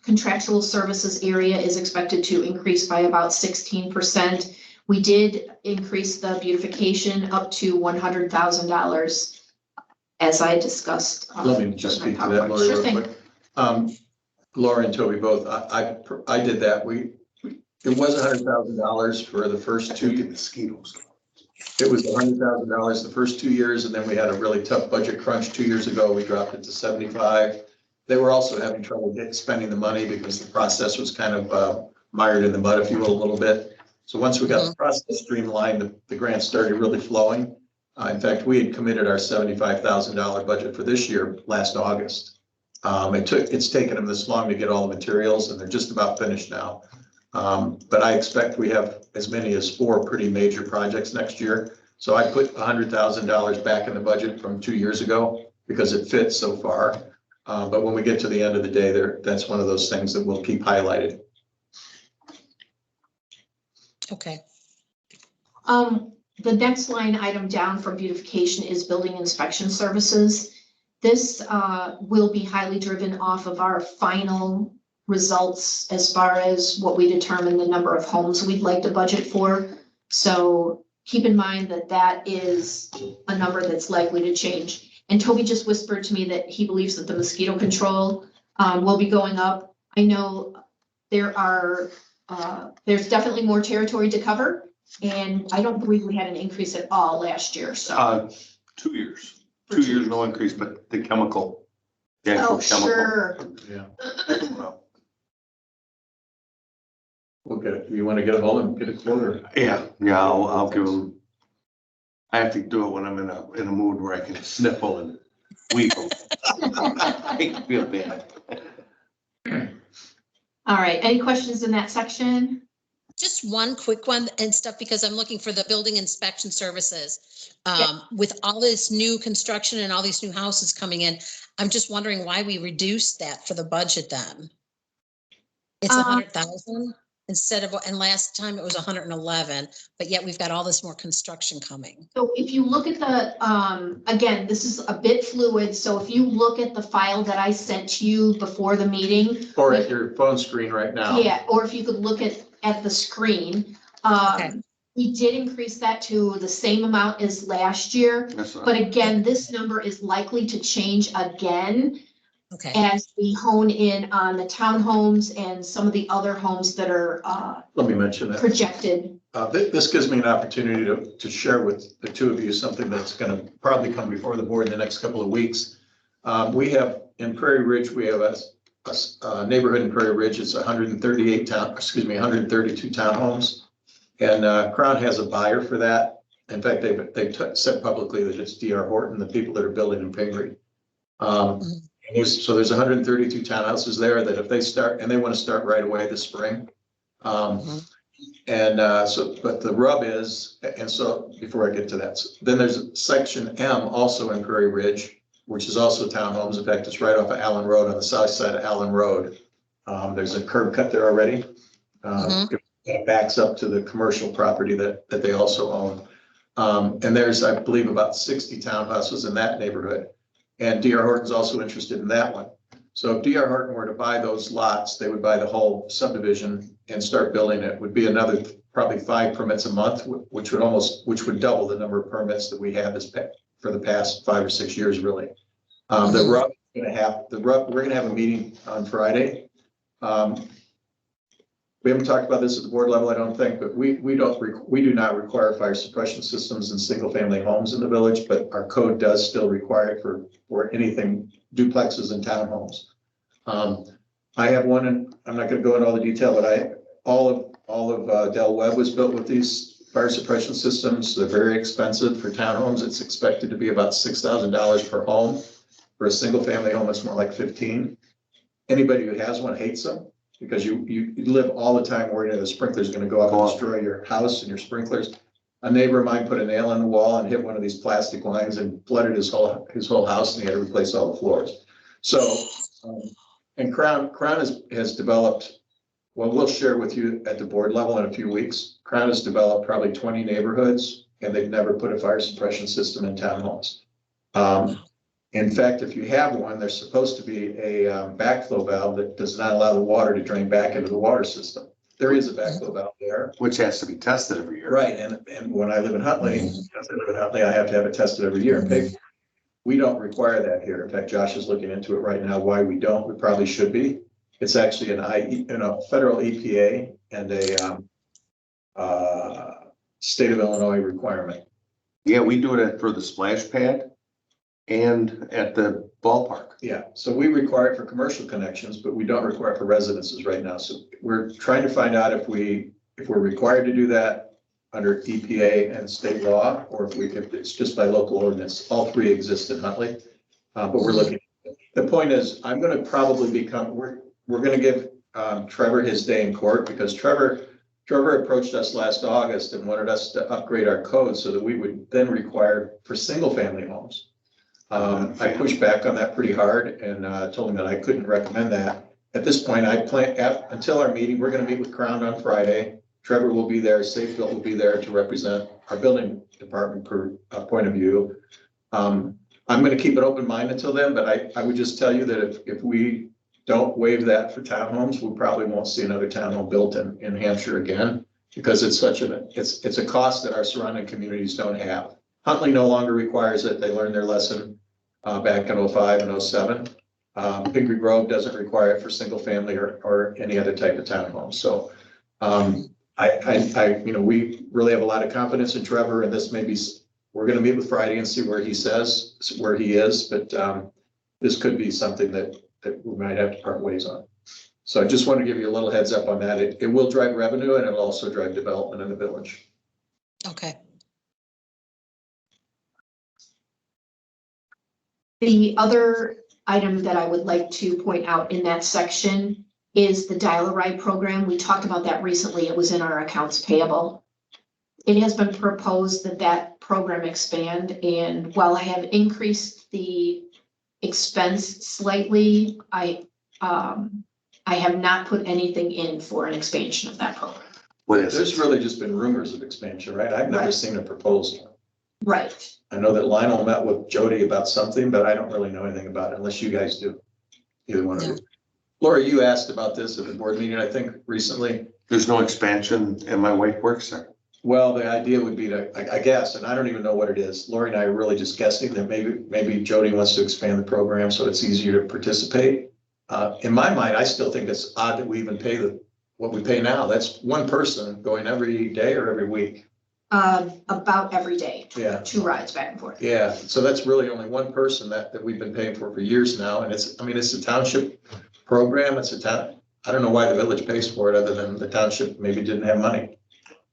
contractual services area is expected to increase by about 16%. We did increase the beautification up to $100,000, as I discussed. Let me just speak to that, Lori, real quick. Laura and Toby both, I did that. It was $100,000 for the first 2 mosquitoes. It was $100,000 the first 2 years, and then we had a really tough budget crunch 2 years ago. We dropped it to 75. They were also having trouble spending the money because the process was kind of mired in the mud, if you will, a little bit. So once we got the process streamlined, the grants started really flowing. In fact, we had committed our $75,000 budget for this year last August. It's taken them this long to get all the materials, and they're just about finished now. But I expect we have as many as 4 pretty major projects next year. So I put $100,000 back in the budget from 2 years ago because it fits so far. But when we get to the end of the day, that's one of those things that we'll keep highlighted. Okay. The next line item down from beautification is building inspection services. This will be highly driven off of our final results as far as what we determine the number of homes we'd like to budget for. So keep in mind that that is a number that's likely to change. And Toby just whispered to me that he believes that the mosquito control will be going up. I know there's definitely more territory to cover. And I don't believe we had an increase at all last year, so. 2 years, 2 years, no increase, but the chemical. The actual Oh, sure. Yeah. Well, We'll get it. You want to get a hold and get a quote? yeah, I'll give them. I have to do it when I'm in a mood where I can sniffle and weeple. I feel bad. All right, any questions in that section? Just one quick one and stuff, because I'm looking for the building inspection services. With all this new construction and all these new houses coming in, I'm just wondering why we reduced that for the budget then. It's 100,000 instead of, and last time it was 111, but yet we've got all this more construction coming. So if you look at the, again, this is a bit fluid, so if you look at the file that I sent to you before the meeting. Or at your phone screen right now. Yeah, or if you could look at the screen. Okay. We did increase that to the same amount as last year, but again, this number is likely to change again Okay. as we hone in on the townhomes and some of the other homes that are Let me mention that. projected. This gives me an opportunity to share with the two of you something that's going to probably come before the board in the next couple of weeks. We have in Prairie Ridge, we have a neighborhood in Prairie Ridge. It's 132 townhomes. And Crown has a buyer for that. In fact, they've said publicly that it's D.R. Horton, the people that are building in Pingree. So there's 132 townhouses there that if they start, and they want to start right away this spring. But the rub is, and so before I get to that, then there's section M also in Prairie Ridge, which is also townhomes. In fact, it's right off of Allen Road, on the south side of Allen Road. There's a curb cut there already. It backs up to the commercial property that they also own. And there's, I believe, about 60 townhouses in that neighborhood. And D.R. Horton's also interested in that one. So if D.R. Horton were to buy those lots, they would buy the whole subdivision and start building it. Would be another probably 5 permits a month, which would double the number of permits that we have for the past 5 or 6 years, really. The rub is going to have we're going to have a meeting on Friday. We haven't talked about this at the board level, I don't think, but we do not require fire suppression systems in single family homes in the village, but our code does still require it for anything duplexes and townhomes. I have one, and I'm not going to go into all the detail, but all of Del Webb was built with these fire suppression systems. They're very expensive for townhomes. It's expected to be about $6,000 per home. For a single family home, it's more like 15. Anybody who has one hates them, because you live all the time worrying that the sprinkler's going to go off and destroy your house and your sprinklers. A neighbor of mine put a nail in the wall and hit one of these plastic lines and flooded his whole house, and he had to replace all the floors. So, and Crown has developed, well, we'll share with you at the board level in a few weeks. Crown has developed probably 20 neighborhoods, and they've never put a fire suppression system in townhomes. In fact, if you have one, there's supposed to be a backflow valve that does not allow the water to drain back into the water system. There is a backflow valve there. Which has to be tested every year. Right, and when I live in Huntley, I have to have it tested every year and pay. We don't require that here. In fact, Josh is looking into it right now, why we don't. We probably should be. It's actually a federal EPA and a state of Illinois requirement. Yeah, we do it for the splash pad and at the ballpark. Yeah, so we require it for commercial connections, but we don't require it for residences right now. So we're trying to find out if we're required to do that under EPA and state law, or if it's just by local ordinance. All three exist in Huntley. But we're looking, the point is, I'm gonna probably become, we're gonna give Trevor his day in court, because Trevor approached us last August and wanted us to upgrade our code so that we would then require for single family homes. I pushed back on that pretty hard and told him that I couldn't recommend that. At this point, I plan, until our meeting, we're gonna meet with Crown on Friday. Trevor will be there, Safe Built will be there to represent our building department per point of view. I'm gonna keep an open mind until then, but I would just tell you that if we don't waive that for townhomes, we probably won't see another townhome built in Hampshire again, because it's such it's a cost that our surrounding communities don't have. Huntley no longer requires it. They learned their lesson back in 05 and 07. Pingree Grove doesn't require it for single family or any other type of townhome. So we really have a lot of confidence in Trevor, and this may be, we're gonna meet with Friday and see where he says, where he is, but this could be something that we might have to part ways on. So I just want to give you a little heads up on that. It will drive revenue, and it'll also drive development in the village. Okay. The other item that I would like to point out in that section is the Dial-A-Ride program. We talked about that recently. It was in our accounts payable. It has been proposed that that program expand, and while I have increased the expense slightly, I have not put anything in for an expansion of that program. There's really just been rumors of expansion, right? I've never seen a proposal. Right. I know that Lionel met with Jody about something, but I don't really know anything about it unless you guys do. Either one of you. Laura, you asked about this at the board meeting, I think, recently. There's no expansion, and my wife works there. Well, the idea would be to, I guess, and I don't even know what it is. Lori and I are really just guessing that maybe Jody wants to expand the program so it's easier to participate. In my mind, I still think it's odd that we even pay what we pay now. That's one person going every day or every week. About every day. Yeah. 2 rides back and forth. Yeah, so that's really only one person that we've been paying for years now, and it's a township program. It's a town. I don't know why the village pays for it, other than the township maybe didn't have money.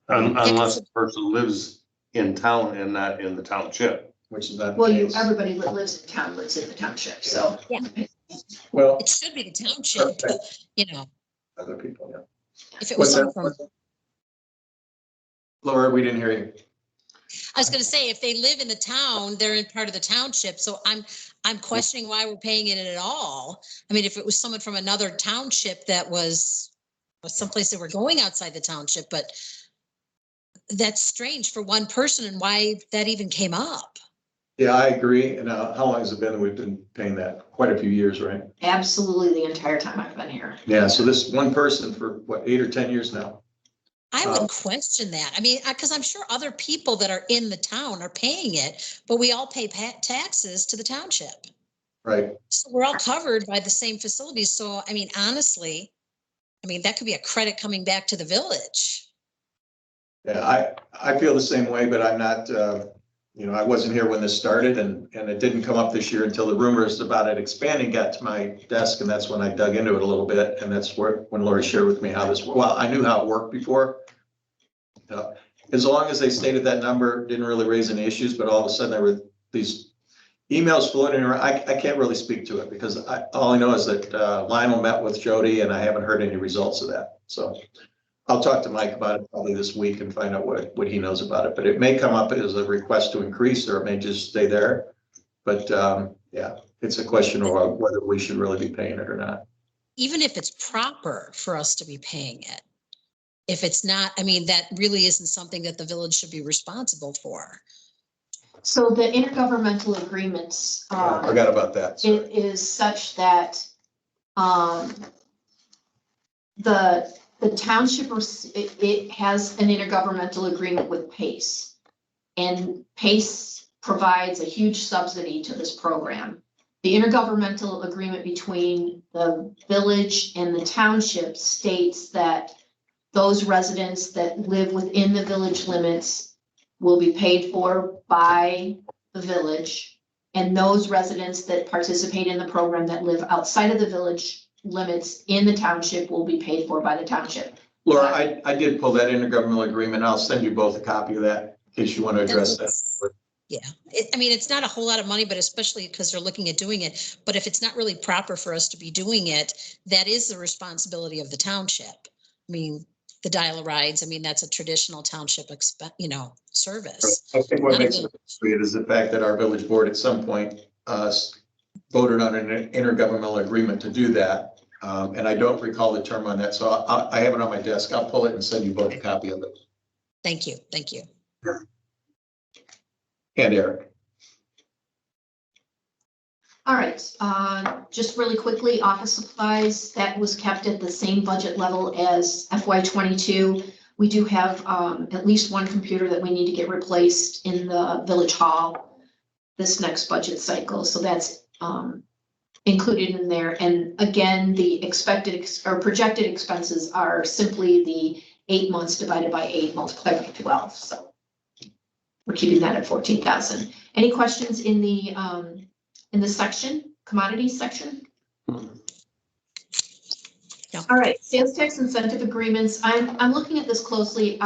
Unless the person lives in town and not in the township. Which is not. Well, everybody that lives in town lives in the township, so. Yeah. Well, It should be the township, other people, yeah. if it was What's someone that? from, Laura, we didn't hear you. I was gonna say, if they live in the town, they're in part of the township, so I'm questioning why we're paying it at all. I mean, if it was someone from another township that was someplace that we're going outside the township, but that's strange for one person, and why that even came up. Yeah, I agree. And how long has it been that we've been paying that? Quite a few years, right? Absolutely, the entire time I've been here. Yeah, so this one person for what, 8 or 10 years now? I would question that. I mean, because I'm sure other people that are in the town are paying it, but we all pay taxes to the township. Right. So we're all covered by the same facilities. So, I mean, honestly, that could be a credit coming back to the village. Yeah, I feel the same way, but I'm not, I wasn't here when this started, and it didn't come up this year until the rumors about it expanding got to my desk, and that's when I dug into it a little bit, and that's when Lori shared with me how this, well, I knew how it worked before. As long as they stated that number, didn't really raise any issues, but all of a sudden there were these emails floating around. I can't really speak to it, because all I know is that Lionel met with Jody, and I haven't heard any results of that. So I'll talk to Mike about it probably this week and find out what he knows about it. But it may come up as a request to increase, or it may just stay there. But yeah, it's a question of whether we should really be paying it or not. Even if it's proper for us to be paying it, if it's not, that really isn't something that the village should be responsible for. So the intergovernmental agreements. I forgot about that. Sorry. It is such that the township, it has an intergovernmental agreement with PACE. And PACE provides a huge subsidy to this program. The intergovernmental agreement between the village and the township states that those residents that live within the village limits will be paid for by the village. And those residents that participate in the program that live outside of the village limits in the township will be paid for by the township. Laura, I did pull that intergovernmental agreement. I'll send you both a copy of that in case you want to address that. Yeah, I mean, it's not a whole lot of money, but especially because they're looking at doing it. But if it's not really proper for us to be doing it, that is the responsibility of the township. I mean, the dial-a-rides, I mean, that's a traditional township service. I think what Not a makes it sweet is the fact that our village board at some point voted on an intergovernmental agreement to do that. And I don't recall the term on that, so I have it on my desk. I'll pull it and send you both a copy of it. Thank you, thank you. And Eric. All right, just really quickly, office supplies, that was kept at the same budget level as FY22. We do have at least one computer that we need to get replaced in the village hall this next budget cycle, so that's included in there. And again, the expected or projected expenses are simply the 8 months divided by 8 multiplied by 12, so we're keeping that at 14,000. Any questions in the section, commodities section? No. All right, sales tax incentive agreements. I'm looking at this closely.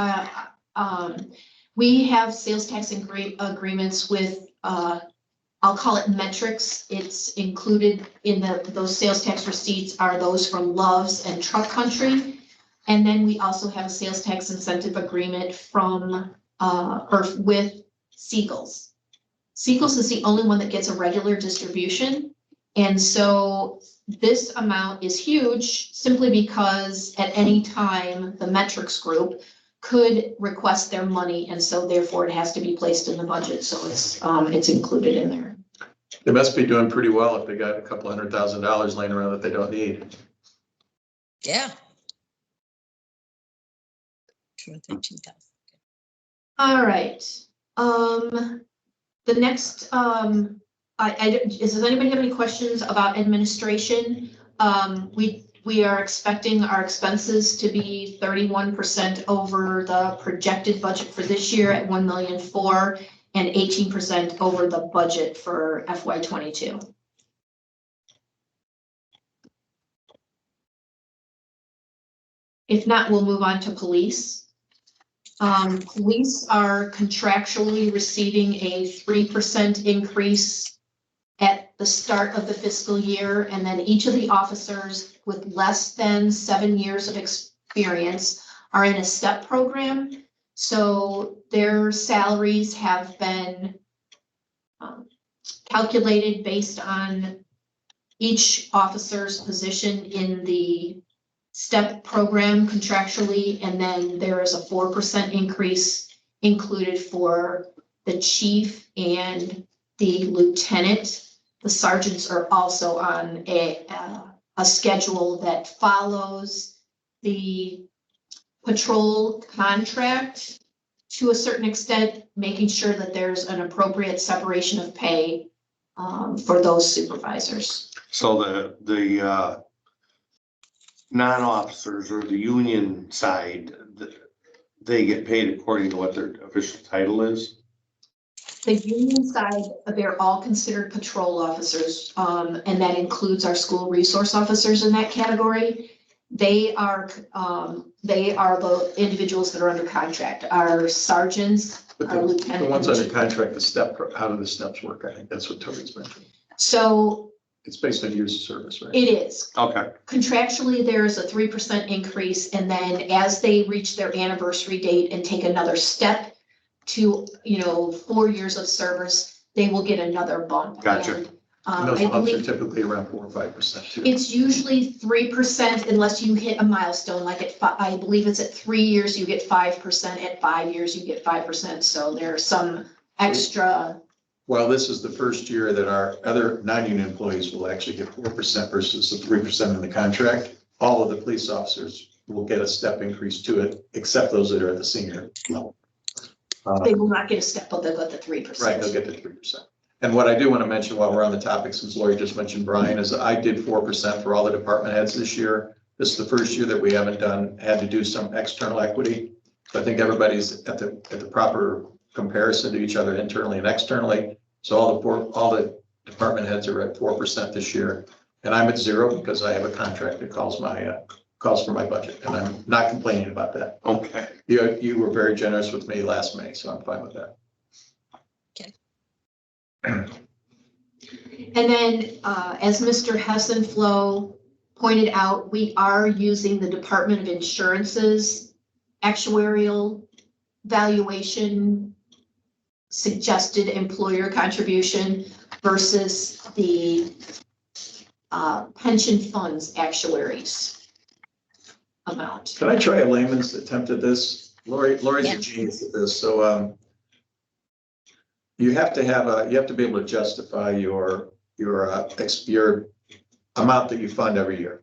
We have sales tax agreements with, I'll call it metrics. It's included in those sales tax receipts are those from Love's and Truck Country. And then we also have a sales tax incentive agreement from, or with Seagulls. Seagulls is the only one that gets a regular distribution. And so this amount is huge simply because at any time, the metrics group could request their money. And so therefore it has to be placed in the budget. So it's included in there. They must be doing pretty well if they got a couple $100,000 laying around that they don't need. Yeah. 213,000. All right. The next, does anybody have any questions about administration? We are expecting our expenses to be 31% over the projected budget for this year at 1,000,004 and 18% over the budget for FY22. If not, we'll move on to police. Police are contractually receiving a 3% increase at the start of the fiscal year, and then each of the officers with less than 7 years of experience are in a STEP program. So their salaries have been calculated based on each officer's position in the STEP program contractually, and then there is a 4% increase included for the chief and the lieutenant. The sergeants are also on a schedule that follows the patrol contract to a certain extent, making sure that there's an appropriate separation of pay for those supervisors. So the non-officers or the union side, they get paid according to what their official title is? The union side, they're all considered patrol officers, and that includes our school resource officers in that category. They are the individuals that are under contract. Our sergeants, But our lieutenant. the ones under contract, how do the steps work? I think that's what Toby's mentioned. So It's based on years of service, right? it is. Okay. Contractually, there is a 3% increase, and then as they reach their anniversary date and take another step to, 4 years of service, they will get another bump. Gotcha. And, And those I bumps are believe typically around 4 or 5% too. it's usually 3% unless you hit a milestone, like I believe it's at 3 years, you get 5%, at 5 years, you get 5%. So there's some extra. Well, this is the first year that our other non-union employees will actually get 4% versus the 3% in the contract. All of the police officers will get a step increase to it, except those that are at the senior level. They will not get a step, but they'll get the 3%. Right, they'll get the 3%. And what I do want to mention while we're on the topic, since Lori just mentioned Brine, is I did 4% for all the department heads this year. This is the first year that we haven't had to do some external equity. So I think everybody's at the proper comparison to each other internally and externally. So all the department heads are at 4% this year. And I'm at 0 because I have a contract that calls my calls for my budget, and I'm not complaining about that. Okay. You were very generous with me last May, so I'm fine with that. And then, as Mr. Hessenflow pointed out, we are using the Department of Insurance's actuarial valuation suggested employer contribution versus the pension funds actuaries amount. Can I try a layman's attempt at this? Lori's Yeah. a genius at this, so you have to be able to justify your amount that you fund every year.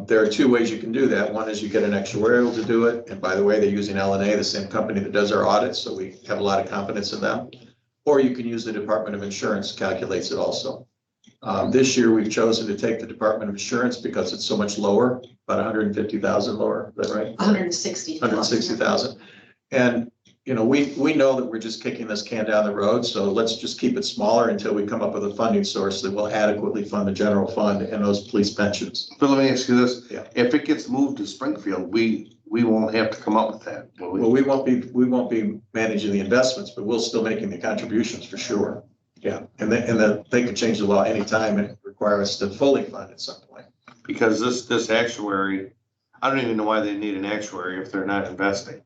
There are two ways you can do that. One is you get an actuarial to do it. And by the way, they're using LNA, the same company that does our audits. So we have a lot of confidence in them. Or you can use the Department of Insurance calculates it also. This year, we've chosen to take the Department of Insurance because it's so much lower, about 150,000 lower, is that right? 160. 160,000. And, you know, we know that we're just kicking this can down the road. So let's just keep it smaller until we come up with a funding source that will adequately fund the general fund and those police pensions. But let me ask you this, Yeah. if it gets moved to Springfield, we won't have to come up with that, will we? Well, we won't be managing the investments, but we'll still making the contributions for sure. Yeah, and then they could change the law anytime and require us to fully fund at some point. Because this actuary, I don't even know why they need an actuary if they're not investing.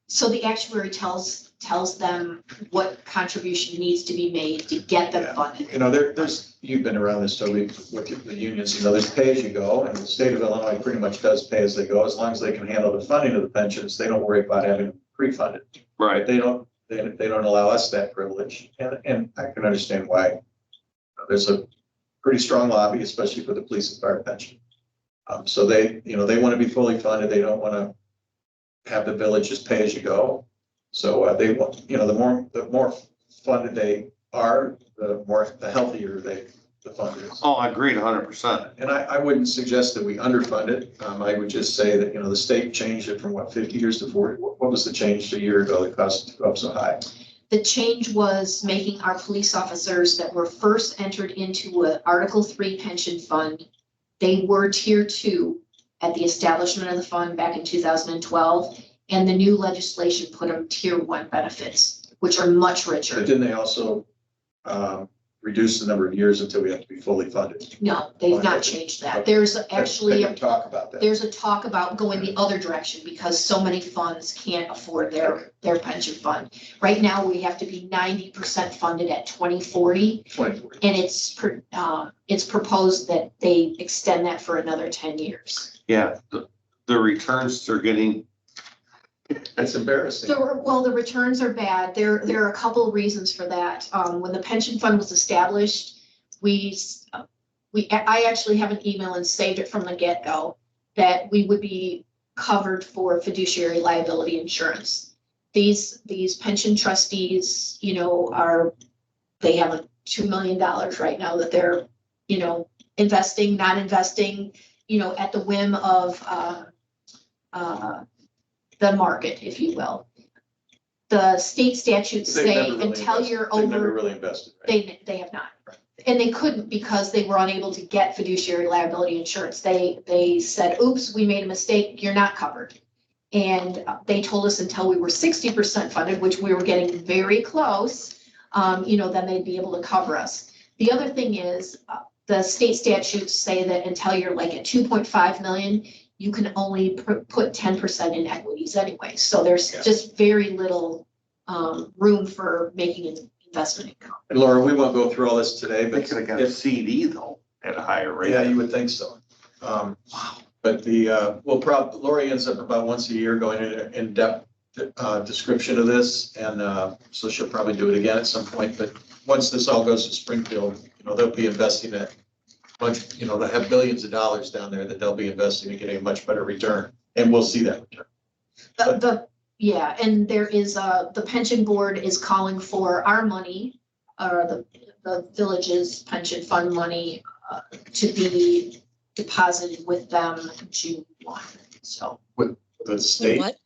So the actuary tells them what contribution needs to be made to get them Yeah. funded. You know, there's, you've been around this, Toby, with the unions, you know, there's pay as you go, and the state of Illinois pretty much does pay as they go. As long as they can handle the funding of the pensions, they don't worry about having pre-funded. Right. They don't allow us that privilege, and I can understand why. There's a pretty strong lobby, especially for the police and fire pension. So they want to be fully funded. They don't want to have the village just pay as you go. So they want, you know, the more funded they are, the healthier the fund is. Oh, I agreed 100%. And I wouldn't suggest that we underfund it. I would just say that, you know, the state changed it from 50 years to 40. What was the change a year ago that caused it to go up so high? The change was making our police officers that were first entered into an Article 3 pension fund. They were Tier 2 at the establishment of the fund back in 2012. And the new legislation put them Tier 1 benefits, which are much But richer. didn't they also reduce the number of years until we have to be fully funded? No, they've not changed that. There's actually, They can talk about that. there's a talk about going the other direction because so many funds can't afford their pension fund. Right now, we have to be 90% funded at 2040. 2040. And it's proposed that they extend that for another 10 years. Yeah, the returns they're getting. That's embarrassing. The returns are bad. There are a couple of reasons for that. When the pension fund was established, I actually have an email and saved it from the get-go that we would be covered for fiduciary liability insurance. These pension trustees, you know, they have a $2 million right now that they're, you know, investing, not investing, you know, at the whim of the market, if you will. The state statutes They've say never really until invested. you're They've never over, really invested, right? they have not. And they couldn't because they were unable to get fiduciary liability insurance. They said, oops, we made a mistake, you're not covered. And they told us until we were 60% funded, which we were getting very close, you know, then they'd be able to cover us. The other thing is the state statutes say that until you're like at 2.5 million, you can only put 10% in equities anyway. So there's just very little room for making an investment income. And Laura, we won't go through all this today, They but could have got a CD though at a higher rate. yeah, you would think so. But Lori ends up about once a year going into in-depth description of this. And so she'll probably do it again at some point. But once this all goes to Springfield, you know, they'll be investing at much, you know, they have billions of dollars down there that they'll be investing and getting a much better return. And we'll see that return. Yeah, and there is the pension board is calling for our money, the village's pension fund money to be deposited with them June 1. So With the state. What?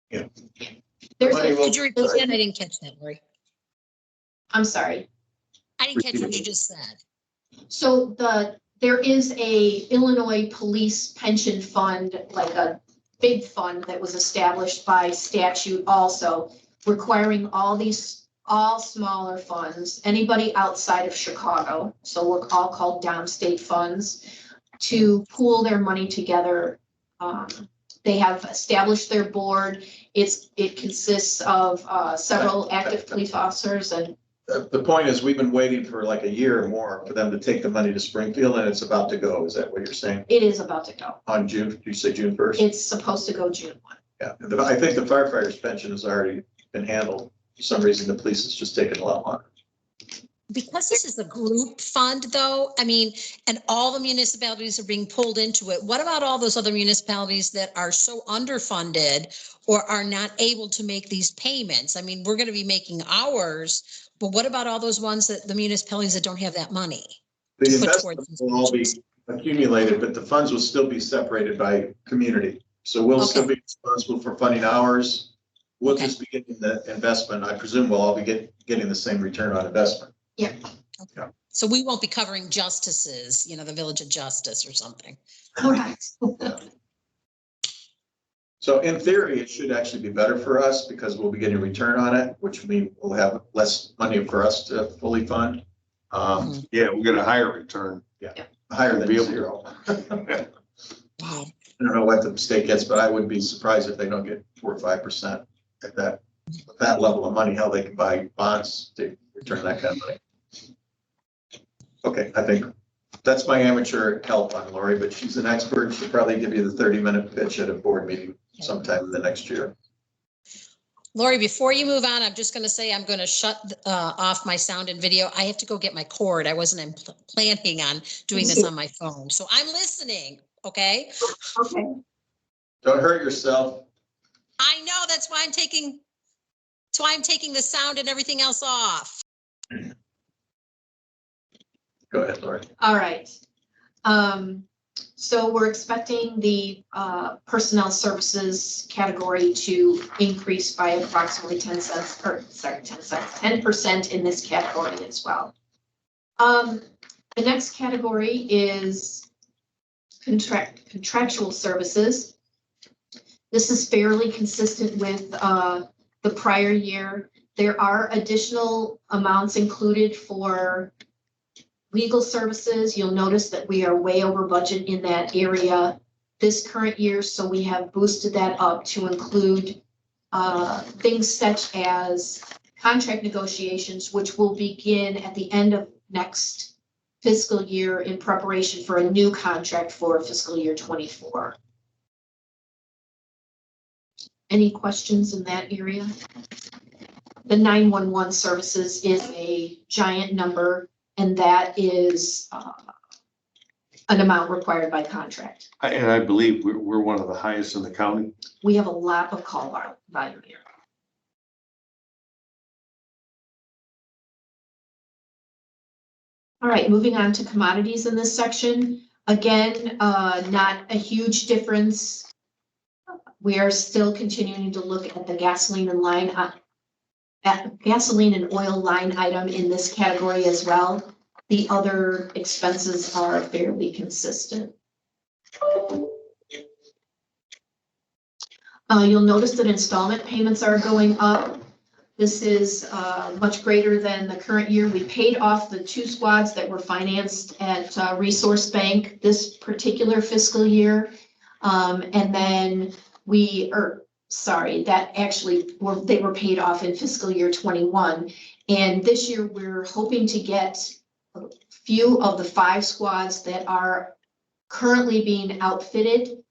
there's Money will- Could you repeat that? I didn't catch that, Lori. I'm sorry. I didn't catch what you just said. So There is a Illinois Police Pension Fund, like a big fund that was established by statute also, requiring all smaller funds, anybody outside of Chicago, so we're all called downstate funds, to pool their money together. They have established their board. It consists of several active police officers and. The point is, we've been waiting for like a year or more for them to take the money to Springfield, and it's about to go. Is that what you're saying? It is about to go. On June, did you say June 1st? It's supposed to go June 1. Yeah, I think the firefighters' pension has already been handled. For some reason, the police has just taken a lot longer. Because this is a group fund though, I mean, and all the municipalities are being pulled into it. What about all those other municipalities that are so underfunded or are not able to make these payments? I mean, we're going to be making ours, but what about all those ones that the municipalities that don't have that money? The to put investments towards will all be accumulated, but the funds will still be separated by community. So we'll still be responsible for funding ours. We'll just be getting the investment. I presume we'll all be getting the same return on investment. Yeah. Yeah. So we won't be covering justices, you know, the Village of Justice or something. Correct. So in theory, it should actually be better for us because we'll be getting a return on it, which means we'll have less money for us to fully fund. Yeah, we'll get a higher return. Higher than zero. Wow. I don't know what the state gets, but I would be surprised if they don't get 4 or 5% at that level of money, how they can buy bonds to return that kind of money. Okay, I think that's my amateur help on Lori, but she's an expert. She'll probably give you the 30-minute pitch at a board meeting sometime in the next year. Lori, before you move on, I'm just going to say I'm going to shut off my sound and video. I have to go get my cord. I wasn't planning on doing this on my phone. So I'm listening, okay? Okay. Don't hurt yourself. I know, that's why I'm taking the sound and everything else off. Go ahead, Lori. All right. So we're expecting the personnel services category to increase by approximately 10% in this category as well. The next category is contractual services. This is fairly consistent with the prior year. There are additional amounts included for legal services. You'll notice that we are way over budget in that area this current year, so we have boosted that up to include things such as contract negotiations, which will begin at the end of next fiscal year in preparation for a new contract for fiscal year 24. Any questions in that area? The 911 services is a giant number, and that is an amount required by contract. And I believe we're one of the highest in the county. We have a lot of call volume here. All right, moving on to commodities in this section. Again, not a huge difference. We are still continuing to look at the gasoline and oil line item in this category as well. The other expenses are fairly consistent. You'll notice that installment payments are going up. This is much greater than the current year. We paid off the 2 squads that were financed at Resource Bank this particular fiscal year. And then they were paid off in fiscal year 21. And this year we're hoping to get a few of the 5 squads that are currently being outfitted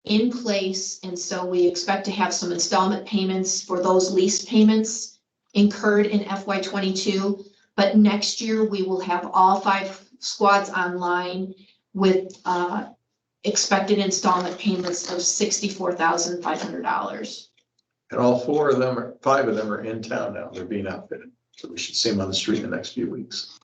in place. And so we expect to have some installment payments for those lease payments incurred in FY22. But next year we will have all 5 squads online with expected installment payments of $64,500. And all 5 of them are in town now. They're being outfitted. So we should see them on the street in the next few weeks.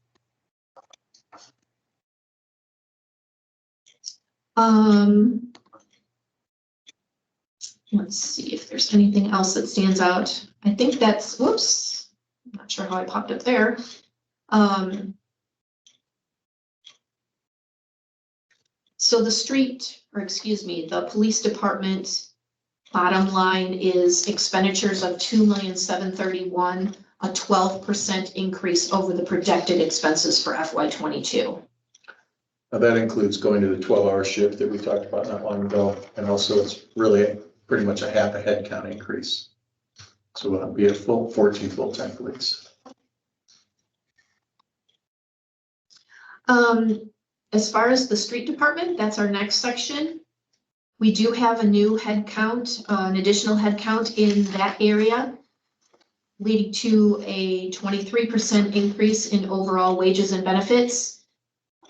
Let's see if there's anything else that stands out. I think that's, whoops, I'm not sure how I popped up there. So the police department bottom line is expenditures of 2,731,000, a 12% increase over the projected expenses for FY '22. Now that includes going to the 12-hour shift that we talked about not long ago, and also it's really pretty much a half a head count increase. So it'll be a full 14 full-time police. As far as the street department, that's our next section. We do have a new head count, an additional head count in that area, leading to a 23% increase in overall wages and benefits.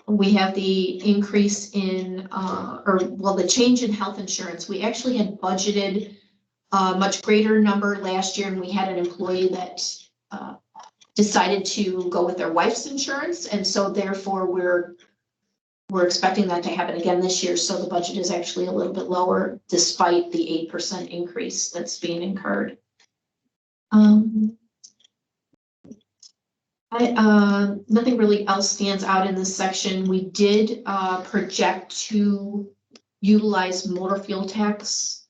We have the increase in, the change in health insurance. We actually had budgeted a much greater number last year, and we had an employee that decided to go with their wife's insurance, and so therefore we're expecting that to happen again this year. So the budget is actually a little bit lower despite the 8% increase that's being incurred. Nothing really else stands out in this section. We did project to utilize motor fuel tax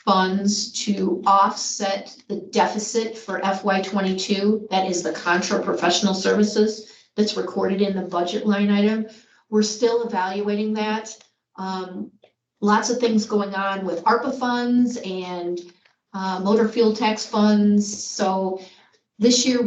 funds to offset the deficit for FY '22. That is the contra professional services that's recorded in the budget line item. We're still evaluating that. Lots of things going on with ARPA funds and motor fuel tax funds. So this year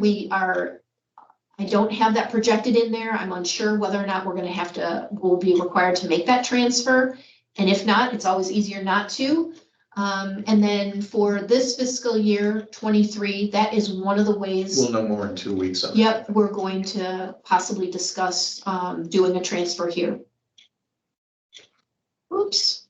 I don't have that projected in there. I'm unsure whether or not we'll be required to make that transfer. And if not, it's always easier not to. And then for this fiscal year 23, that is one of the ways. We'll know more in 2 weeks. Yep, we're going to possibly discuss doing a transfer here. Oops.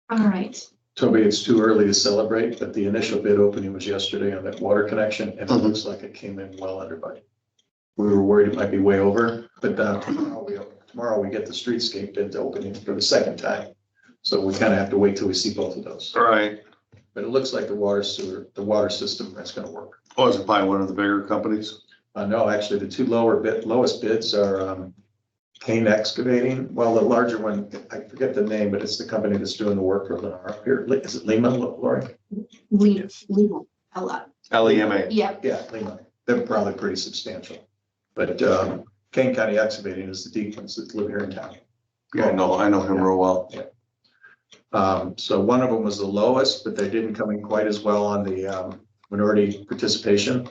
All right. Toby, it's too early to celebrate, but the initial bid opening was yesterday on that water connection, and it looks like it came in well under budget. We were worried it might be way over, but tomorrow we get the streetscape bid opening for the second time. So we kind of have to wait till we see both of those. All right. But it looks like the water system, that's going to work. Oh, is it by one of the bigger companies? No, actually the two lowest bids are Kane Excavating. Well, the larger one, I forget the name, but it's the company that's doing the work for Lennar here. Is it Lima, Lori? Lima. LEMA. Yeah. Yeah, Lima. They're probably pretty substantial. But Kane County Excavating is the deep ones that live here in town. Yeah, I know him real well. Yeah. So one of them was the lowest, but they didn't come in quite as well on the minority participation.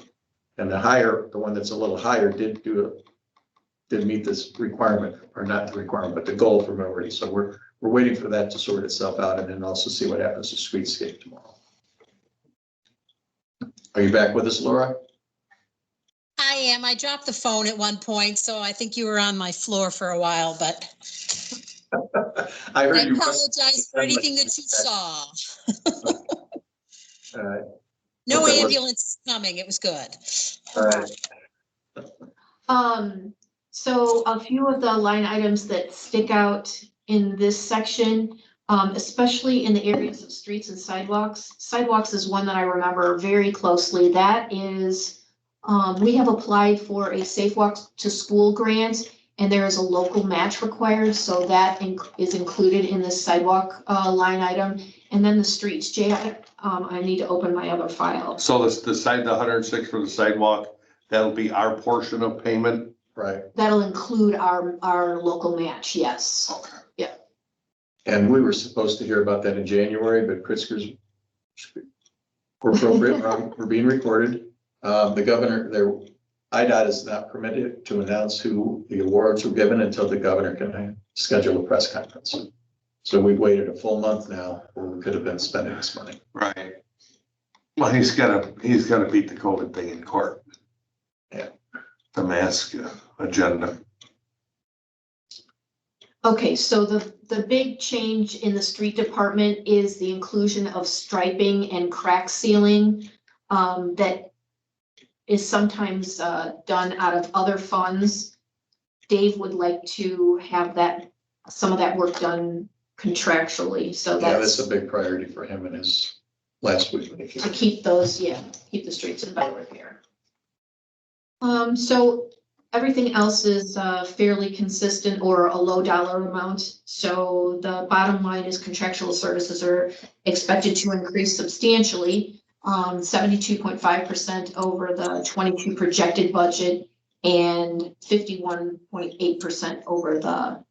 And the one that's a little higher did meet this requirement, or not the requirement, but the goal for minority. So we're waiting for that to sort itself out, and then also see what happens to streetscape tomorrow. Are you back with us, Laura? I am. I dropped the phone at one point, so I think you were on my floor for a while, but I heard you. apologize for anything that you saw. All right. No Okay, ambulance coming. It was good. All right. So a few of the line items that stick out in this section, especially in the areas of streets and sidewalks. Sidewalks is one that I remember very closely. That is, we have applied for a Safe Walks to School grant, and there is a local match required. So that is included in this sidewalk line item. And then the streets, Jay, I need to open my other file. So the 106 for the sidewalk, that'll be our portion of payment. Right. That'll include our local match, yes. Okay. Yeah. And we were supposed to hear about that in January, but Pritzker's were appropriate, we're being recorded. The governor, IDOT is not permitted to announce who the awards were given until the governor can schedule a press conference. So we've waited a full month now, where we could have been spending this money. Right. Well, he's gotta beat the COVID thing in court. Yeah. The mask agenda. Okay, so the big change in the street department is the inclusion of striping and crack sealing that is sometimes done out of other funds. Dave would like to have some of that work done contractually, so that's a big priority for him in his last week. To keep the streets in better repair. So Everything else is fairly consistent or a low dollar amount. So the bottom line is contractual services are expected to increase substantially, 72.5% over the 22 projected budget and 51.8% over the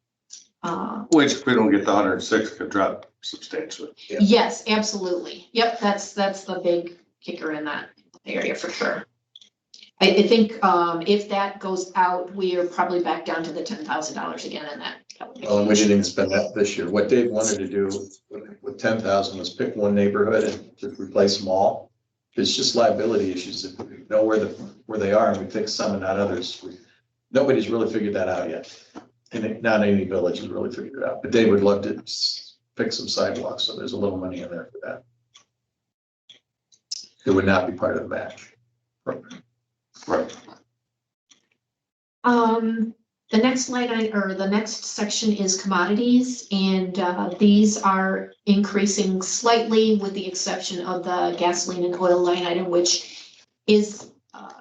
Which if we don't get the 106 could drop substantially. Yeah. Yes, absolutely. Yep, that's the big kicker in that area for sure. I think if that goes out, we are probably back down to the $10,000 again in that. Well, and we didn't even spend that this year. What Dave wanted to do with 10,000 was pick one neighborhood and just replace them all. It's just liability issues. If we know where they are and we fix some and not others. Nobody's really figured that out yet. And not any village has really figured it out, but Dave would love to fix some sidewalks. So there's a little money in there for that. It would not be part of the match program. Right. The next the next section is commodities, and these are increasing slightly with the exception of the gasoline and oil line item, which is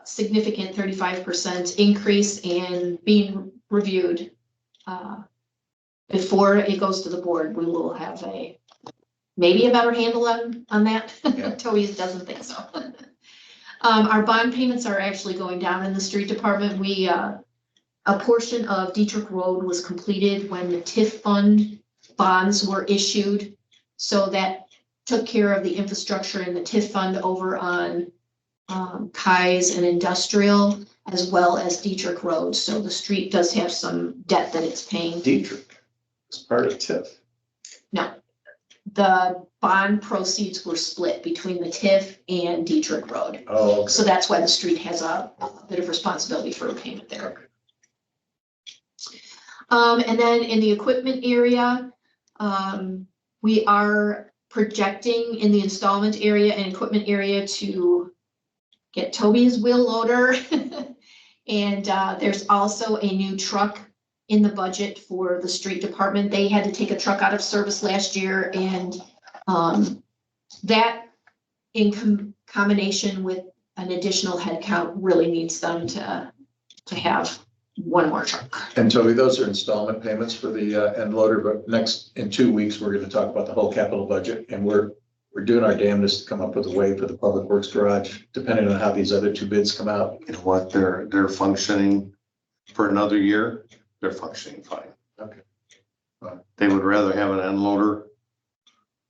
significant 35% increase and being reviewed. Before it goes to the board, we will have maybe a better handle on that. Yeah. Toby doesn't think so. Our bond payments are actually going down in the street department. A portion of Dietrich Road was completed when the TIF fund bonds were issued. So that took care of the infrastructure in the TIF fund over on Kai's and Industrial, as well as Dietrich Road. So the street does have some debt that it's paying. Dietrich is part of TIF. No, the bond proceeds were split between the TIF and Dietrich Road. Oh, okay. So that's why the street has a bit of responsibility for a payment there. Okay. And then in the equipment area, we are projecting in the installment area and equipment area to get Toby's wheel loader. And there's also a new truck in the budget for the street department. They had to take a truck out of service last year, and that in combination with an additional headcount really needs them to have one more truck. And Toby, those are installment payments for the end loader, but in 2 weeks, we're going to talk about the whole capital budget, and we're doing our damnedest to come up with a way for the public works garage, depending on how these other two bids come out. You know what, they're functioning for another year, they're functioning fine. Okay. They would rather have an end loader.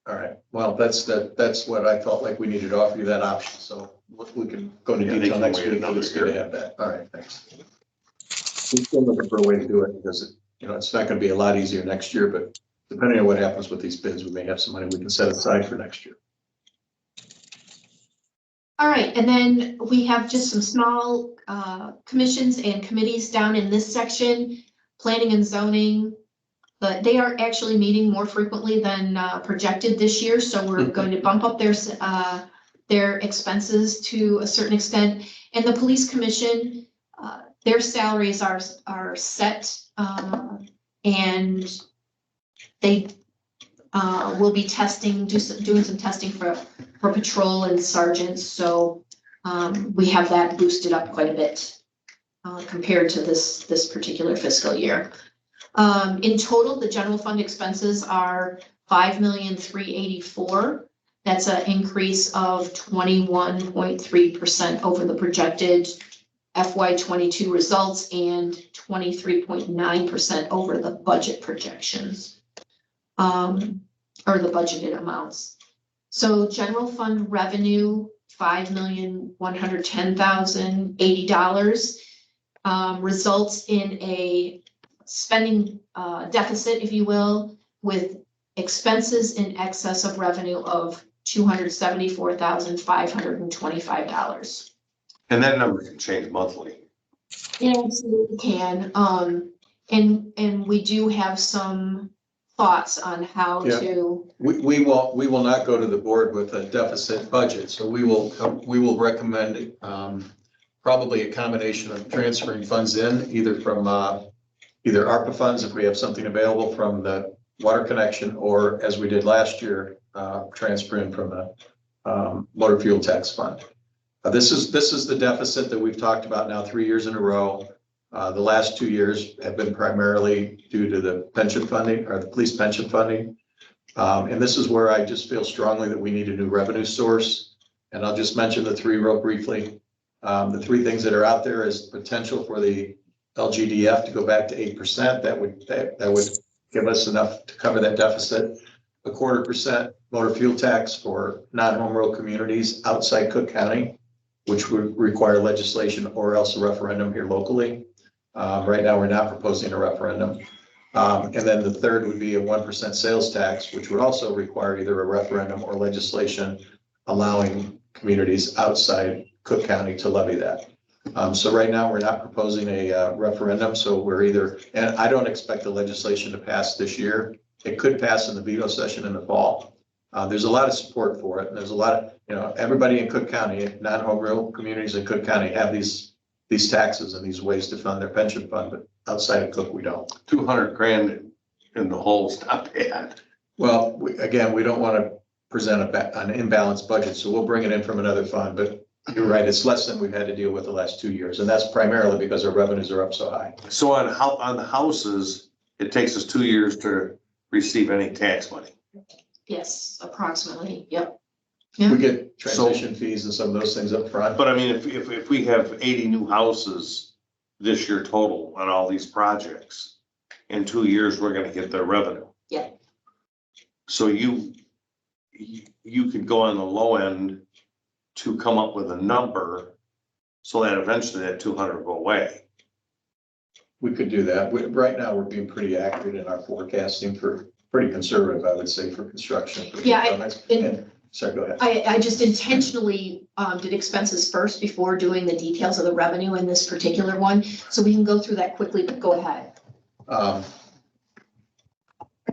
All right, well, that's what I felt like we needed to offer you that option, so we can go into Yeah, they detail can next wait week. another It's good to year. have that. All right, thanks. We're still looking for a way to do it because it's not going to be a lot easier next year, but depending on what happens with these bids, we may have some money we can set aside for next year. All right, and then we have just some small commissions and committees down in this section, planning and zoning. But they are actually meeting more frequently than projected this year, so we're going to bump up their expenses to a certain extent. And the police commission, their salaries are set, and they will be doing some testing for patrol and sergeants. So we have that boosted up quite a bit compared to this particular fiscal year. In total, the general fund expenses are $5,384,000. That's an increase of 21.3% over the projected FY22 results and 23.9% over the budget projections, or the budgeted amounts. So general fund revenue, $5,110,080, results in a spending deficit, if you will, with expenses in excess of revenue of $274,525. And that number can change monthly. It absolutely can. And we do have some thoughts on how Yeah. to. We will not go to the board with a deficit budget, so we will recommend probably a combination of transferring funds in, either from either ARPA funds, if we have something available from the water connection, or as we did last year, transfer in from the motor fuel tax fund. This is the deficit that we've talked about now 3 years in a row. The last 2 years have been primarily due to the pension funding or the police pension funding. And this is where I just feel strongly that we need a new revenue source. And I'll just mention the three real briefly. The three things that are out there is potential for the LGDF to go back to 8%. That would give us enough to cover that deficit. A 1/4% motor fuel tax for non-home rule communities outside Cook County, which would require legislation or else a referendum here locally. Right now, we're not proposing a referendum. And then the third would be a 1% sales tax, which would also require either a referendum or legislation allowing communities outside Cook County to levy that. So right now, we're not proposing a referendum, so we're either, and I don't expect the legislation to pass this year. It could pass in the veto session in the fall. There's a lot of support for it, and there's a lot of, everybody in Cook County, non-home rule communities in Cook County have these taxes and these ways to fund their pension fund, but outside of Cook, we don't. 200 grand in the hole's not bad. Well, again, we don't want to present an imbalanced budget, so we'll bring it in from another fund, but you're right, it's less than we've had to deal with the last 2 years, and that's primarily because our revenues are up so high. So on the houses, it takes us 2 years to receive any tax money. Yes, approximately, yep. We get transition fees and some of those things up front. But I mean, if we have 80 new houses this year total on all these projects, in 2 years, we're gonna get their revenue. Yeah. So you could go on the low end to come up with a number so that eventually that 200 will go away. We could do that. Right now, we're being pretty accurate in our forecasting pretty conservative, I would say, for construction. Yeah, Sorry, go ahead. I just intentionally did expenses first before doing the details of the revenue in this particular one, so we can go through that quickly, but go ahead. I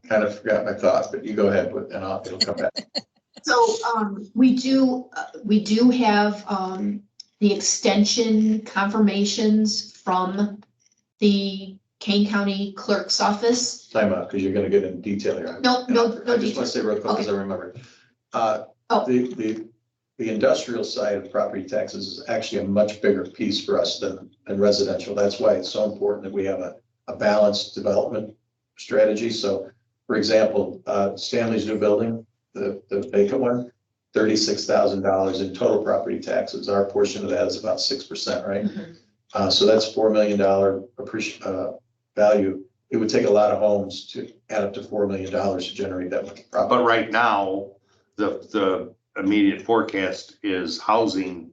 kind of forgot my thoughts, but you go ahead and it'll come back. So we do have the extension confirmations from the Kane County Clerk's Office. Time out, because you're going to get into detail here. No I just want detail. to say real quick, because I remember. The industrial side of property taxes is actually a much bigger piece for us than residential. That's why it's so important that we have a balanced development strategy. So, for example, Stanley's new building, the vacant one, $36,000 in total property taxes. Our portion of that is about 6%, right? Mm-hmm. So that's $4 million value. It would take a lot of homes to add up to $4 million to generate that much profit. But right now, the immediate forecast is housing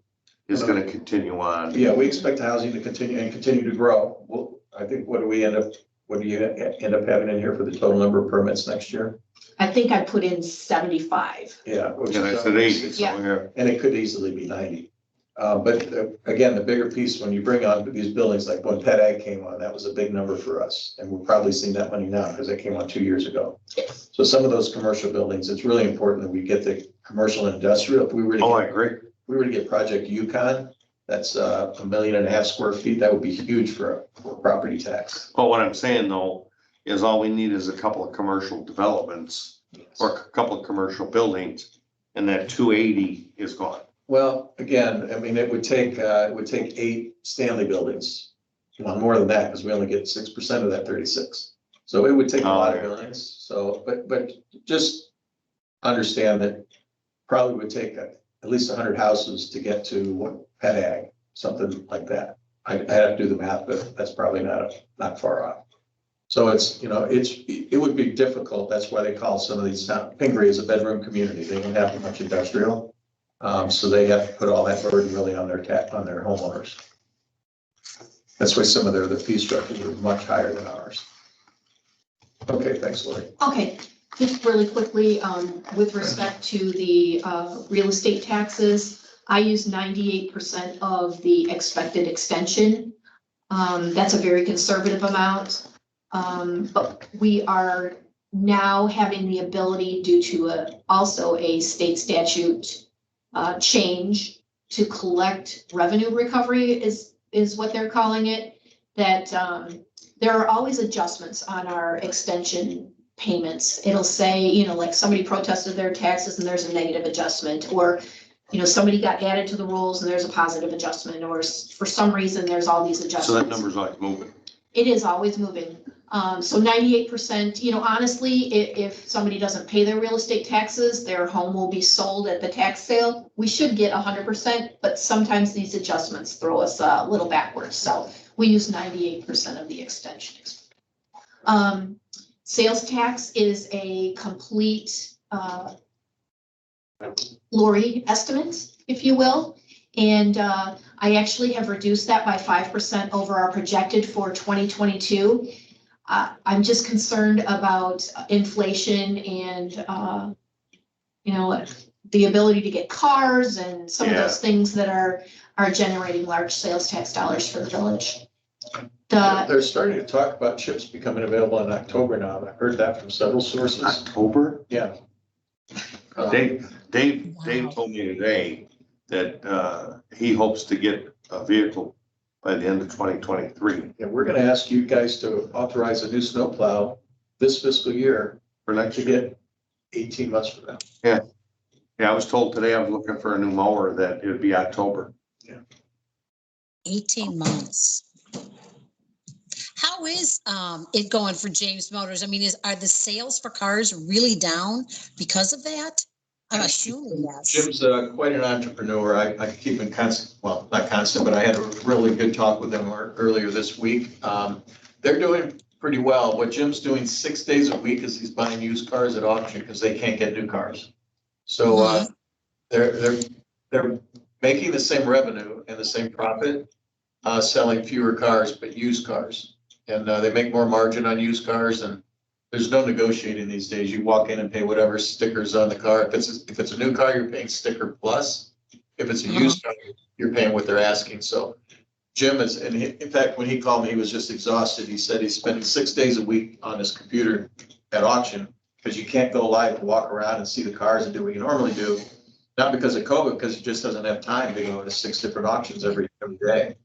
is gonna continue on. Yeah, we expect housing to continue to grow. Well, I think, what do you end up having in here for the total number of permits next year? I think I put in 75. Yeah. And I said 80, so Yeah. we're- And it could easily be 90. But again, the bigger piece, when you bring on these buildings, like when Pet Ag came on, that was a big number for us. And we're probably seeing that money now because that came on 2 years ago. Yes. So some of those commercial buildings, it's really important that we get the commercial and industrial. If we were to Oh, I agree. get Project Yukon, that's 1.5 million square feet. That would be huge for a property tax. But what I'm saying though, is all we need is a couple of commercial developments or a couple of commercial buildings, and that 280 is gone. Well, again, I mean, it would take 8 Stanley buildings. Well, more than that, because we only get 6% of that 36. So it would take a lot of buildings. So, but just understand that probably would take at least 100 houses to get to Pet Ag, something like that. I have to do the math, but that's probably not far off. So it would be difficult. That's why they call some of these towns, Pingree is a bedroom community. They don't have much industrial. So they have to put all that burden really on their homeowners. That's why some of the fee structures are much higher than ours. Okay, thanks, Lori. Okay, just really quickly, with respect to the real estate taxes, I use 98% of the expected extension. That's a very conservative amount. But we are now having the ability, due to also a state statute change, to collect revenue recovery is what they're calling it, that there are always adjustments on our extension payments. It'll say, like somebody protested their taxes and there's a negative adjustment, or somebody got added to the rolls and there's a positive adjustment, or for some reason, there's all these adjustments. So that number's like moving. It is always moving. So 98%, honestly, if somebody doesn't pay their real estate taxes, their home will be sold at the tax sale. We should get 100%, but sometimes these adjustments throw us a little backwards. So we use 98% of the extension. Sales tax is a complete Lori estimate, if you will. And I actually have reduced that by 5% over our projected for 2022. I'm just concerned about inflation and, the ability to get cars and some of those things that are generating large sales tax dollars for the village. They're starting to talk about chips becoming available in October now. I've heard that from several sources. October? Yeah. Dave told me today that he hopes to get a vehicle by the end of 2023. And we're gonna ask you guys to authorize a new snowplow this fiscal year For next to year. get 18 months from now. Yeah, I was told today I was looking for a new mower that it would be October. 18 months. How is it going for James Motors? I mean, are the sales for cars really down because of that? I'm assuming yes. Jim's quite an entrepreneur. I keep in constant, well, not constant, but I had a really good talk with him earlier this week. They're doing pretty well. What Jim's doing 6 days a week is he's buying used cars at auction because they can't get new cars. So they're making the same revenue and the same profit, selling fewer cars, but used cars. And they make more margin on used cars, and there's no negotiating these days. You walk in and pay whatever stickers on the car. If it's a new car, you're paying sticker plus. If it's a used car, you're paying what they're asking. So Jim is, and in fact, when he called me, he was just exhausted. He said he's spending 6 days a week on his computer at auction because you can't go live and walk around and see the cars and do what you normally do. Not because of COVID, because he just doesn't have time to go to 6 different auctions every day.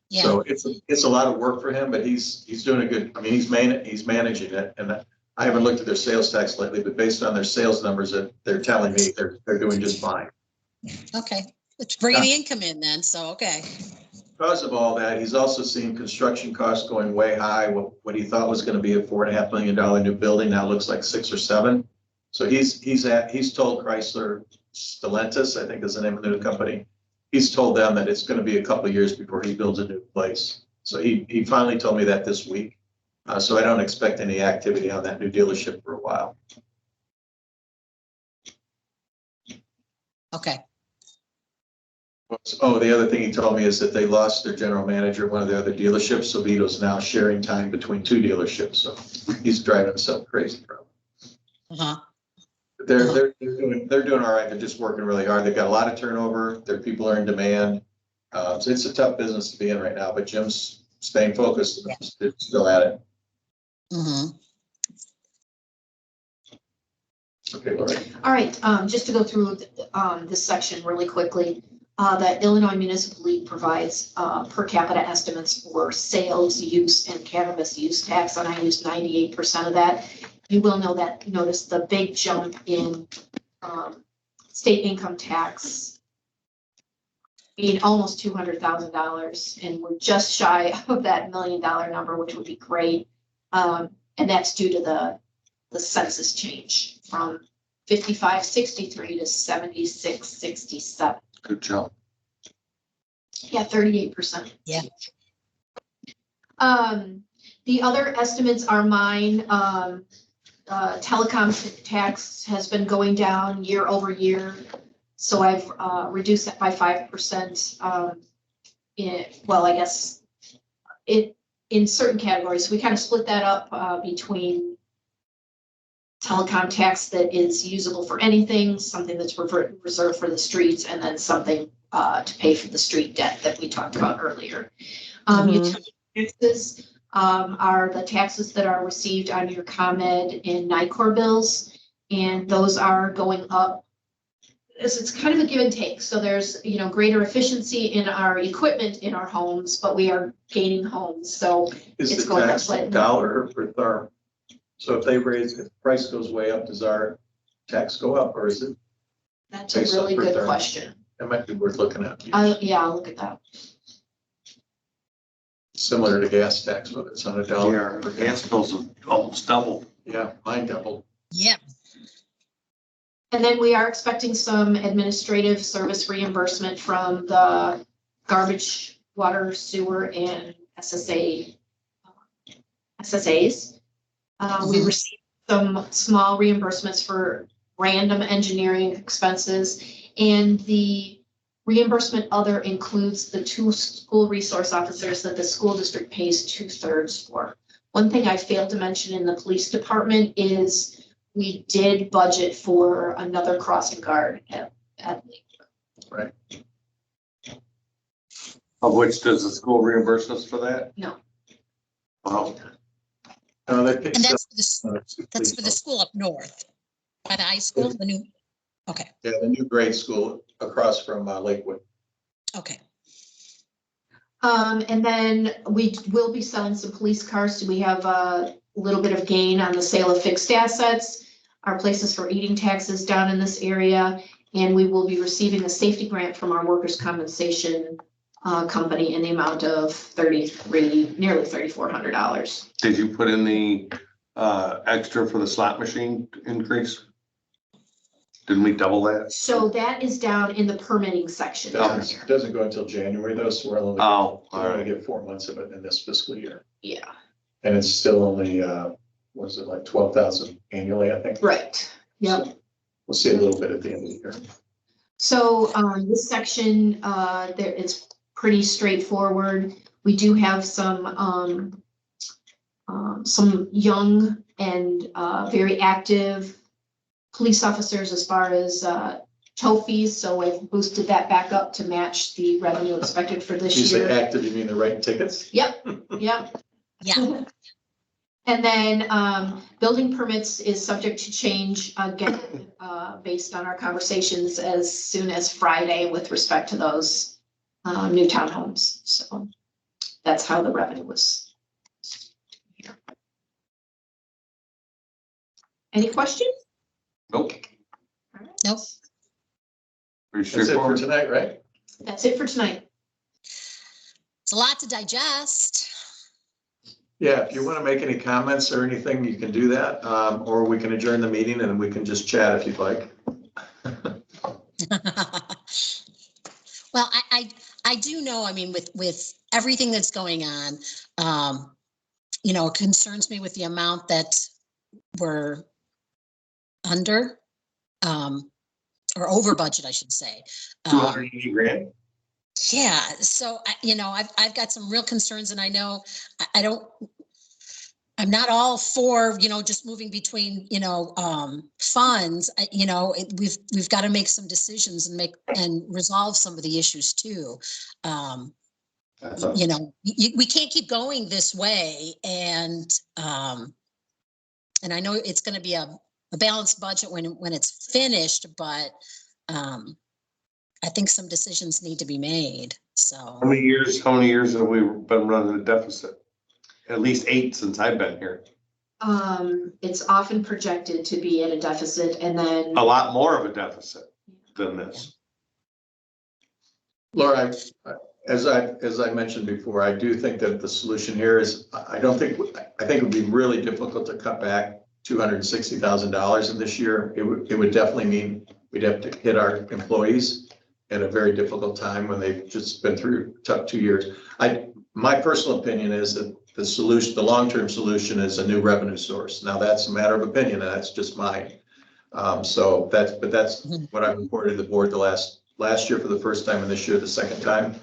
Yeah. So it's a lot of work for him, but he's doing a good, I mean, he's managing it. And I haven't looked at their sales tax lately, but based on their sales numbers that they're telling me, they're doing just fine. Okay, it's bringing the income in then, so okay. Because of all that, he's also seeing construction costs going way high. What he thought was going to be a $4.5 million new building now looks like 6 or 7. So he's told Chrysler Stellantis, I think is the name of the new company. He's told them that it's going to be a couple of years before he builds a new place. So he finally told me that this week. So I don't expect any activity on that new dealership for a while. Okay. Oh, the other thing he told me is that they lost their general manager at one of the other dealerships. So Vito's now sharing time between 2 dealerships. So he's driving himself crazy. Uh-huh. They're doing all right. They're just working really hard. They've got a lot of turnover. Their people are in demand. So it's a tough business to be in right now, but Jim's staying focused. Yeah. Still at it. Mm-hmm. Okay, Lori. All right, just to go through this section really quickly, that Illinois Municipal League provides per capita estimates for sales, use, and cannabis use tax, and I use 98% of that. You will notice the big jump in state income tax being almost $200,000, and we're just shy of that $1 million number, which would be great. And that's due to the census change from 5563 to 7667. Good job. Yeah, 38%. Yeah. The other estimates are mine. Telecom tax has been going down year over year, so I've reduced that by 5%. Well, I guess in certain categories, we kind of split that up between telecom tax that is usable for anything, something that's reserved for the streets, and then something to pay for the street debt that we talked about earlier. Utility taxes are the taxes that are received on your ComEd and NICOR bills, and those are going up. It's kind of a give and take. So there's, greater efficiency in our equipment in our homes, but we are gaining homes. So Is the tax dollar per therm? So if the price goes way up, does our tax go up, or is it? That's a really good question. That might be worth looking at. Yeah, I'll look at that. Similar to gas tax, whether it's on a Yeah, dollar. our gas bills have almost doubled. Yeah, mine doubled. Yeah. And then we are expecting some administrative service reimbursement from the garbage, water, sewer, and SSAs. We received some small reimbursements for random engineering expenses, and the reimbursement other includes the 2 school resource officers that the school district pays 2/3 for. One thing I failed to mention in the police department is we did budget for another crossing guard at Lakewood. Right. Of which does the school reimburse us for that? No. Wow. They picked And up, that's for the school up north, by the high school, the new, okay, yeah, the new grade school across from Lakewood. okay. And then we will be selling some police cars. So we have a little bit of gain on the sale of fixed assets, our places for eating taxes down in this area. And we will be receiving a safety grant from our workers' compensation company in the amount of nearly $3,400. Did you put in the extra for the slot machine increase? Didn't we double that? So that is down in the permitting section. down here. Doesn't go until January though, so we're only, Oh, we're all gonna right. get 4 months of it in this fiscal year. Yeah, And it's still only, was it like 12,000 annually, I think? right. Yep. So we'll see a little bit at the end of the year. So this section, there, it's pretty straightforward. We do have some young and very active police officers as far as tow fees. So I've boosted that back up to match the revenue expected for this You say year. active, you mean the writing tickets? Yep. Yeah, And then building permits is subject to change again, based on our conversations as soon as Friday with respect to those new townhomes. So that's how the revenue was. Here. Any questions? Nope. All right. nope. Pretty That's it for straightforward. tonight, right? That's it for tonight. It's a lot to digest. Yeah, if you want to make any comments or anything, you can do that, or we can adjourn the meeting and we can just chat if you'd like. Well, I do know, I mean, with everything that's going on, you know, it concerns me with the amount that we're under, or over budget, I should say. 280 grand. Yeah, so you know, I've got some real concerns, and I know I'm not all for, you know, just moving between, you know, funds. You know, we've got to make some decisions and resolve some of the issues too. You know, we can't keep going this way, and I know it's going to be a balanced budget when it's finished, but I think some decisions need to be made, so. How many years have we been running a deficit? At least 8 since I've been here. It's often projected to be at a deficit, and then A lot more of a deficit than this. Laura, as I mentioned before, I do think that the solution here is, I think it would be really difficult to cut back $260,000 in this year. It would definitely mean we'd have to hit our employees at a very difficult time when they've just been through tough 2 years. My personal opinion is that the solution, the long-term solution is a new revenue source. Now that's a matter of opinion, and that's just mine. So that's what I reported to the board the last year for the first time and this year the second time.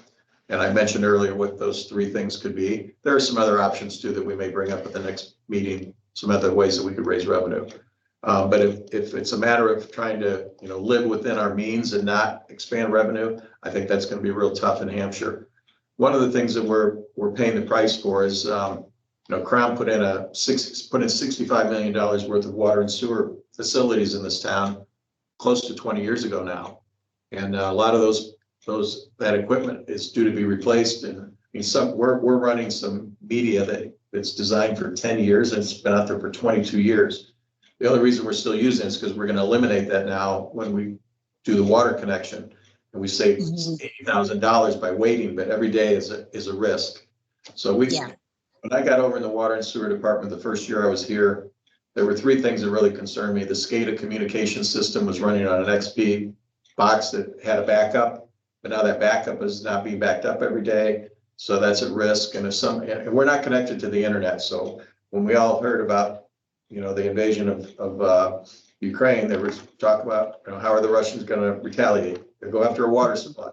And I mentioned earlier what those 3 things could be. There are some other options too that we may bring up at the next meeting, some other ways that we could raise revenue. But if it's a matter of trying to, you know, live within our means and not expand revenue, I think that's going to be real tough in Hampshire. One of the things that we're paying the price for is, you know, Crown put in $65 million worth of water and sewer facilities in this town close to 20 years ago now. And a lot of that equipment is due to be replaced. And I mean, we're running some media that's designed for 10 years and it's been out there for 22 years. The only reason we're still using it is because we're going to eliminate that now when we do the water connection. and we save Mhm. $80,000 by waiting, but every day is a risk. So Yeah. when I got over in the water and sewer department, the first year I was here, there were three things that really concerned me. The Scada communication system was running on an XP box that had a backup, but now that backup is not being backed up every day. So that's at risk. And and we're not connected to the internet. So when we all heard about, the invasion of Ukraine, there was talk about, how are the Russians going to retaliate? They go after a water supply.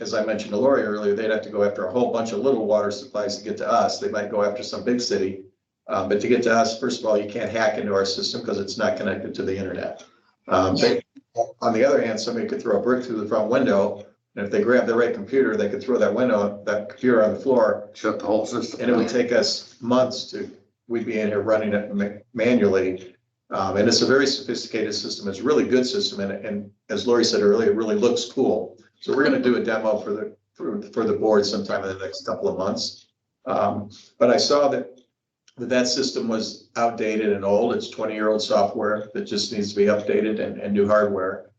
As I mentioned to Lori earlier, they'd have to go after a whole bunch of little water supplies to get to us. They might go after some big city. But to get to us, first of all, you can't hack into our system because it's not connected to the internet. On the other hand, somebody could throw a brick through the front window, and if they grab the right computer, they could throw that computer on the floor. Shut the whole system. And it would take us months we'd be in here running it manually. And it's a very sophisticated system. It's a really good system. And as Lori said earlier, it really looks cool. So we're going to do a demo for the board sometime in the next couple of months. But I saw that system was outdated and old. It's 20-year-old software that just needs to be updated and new hardware.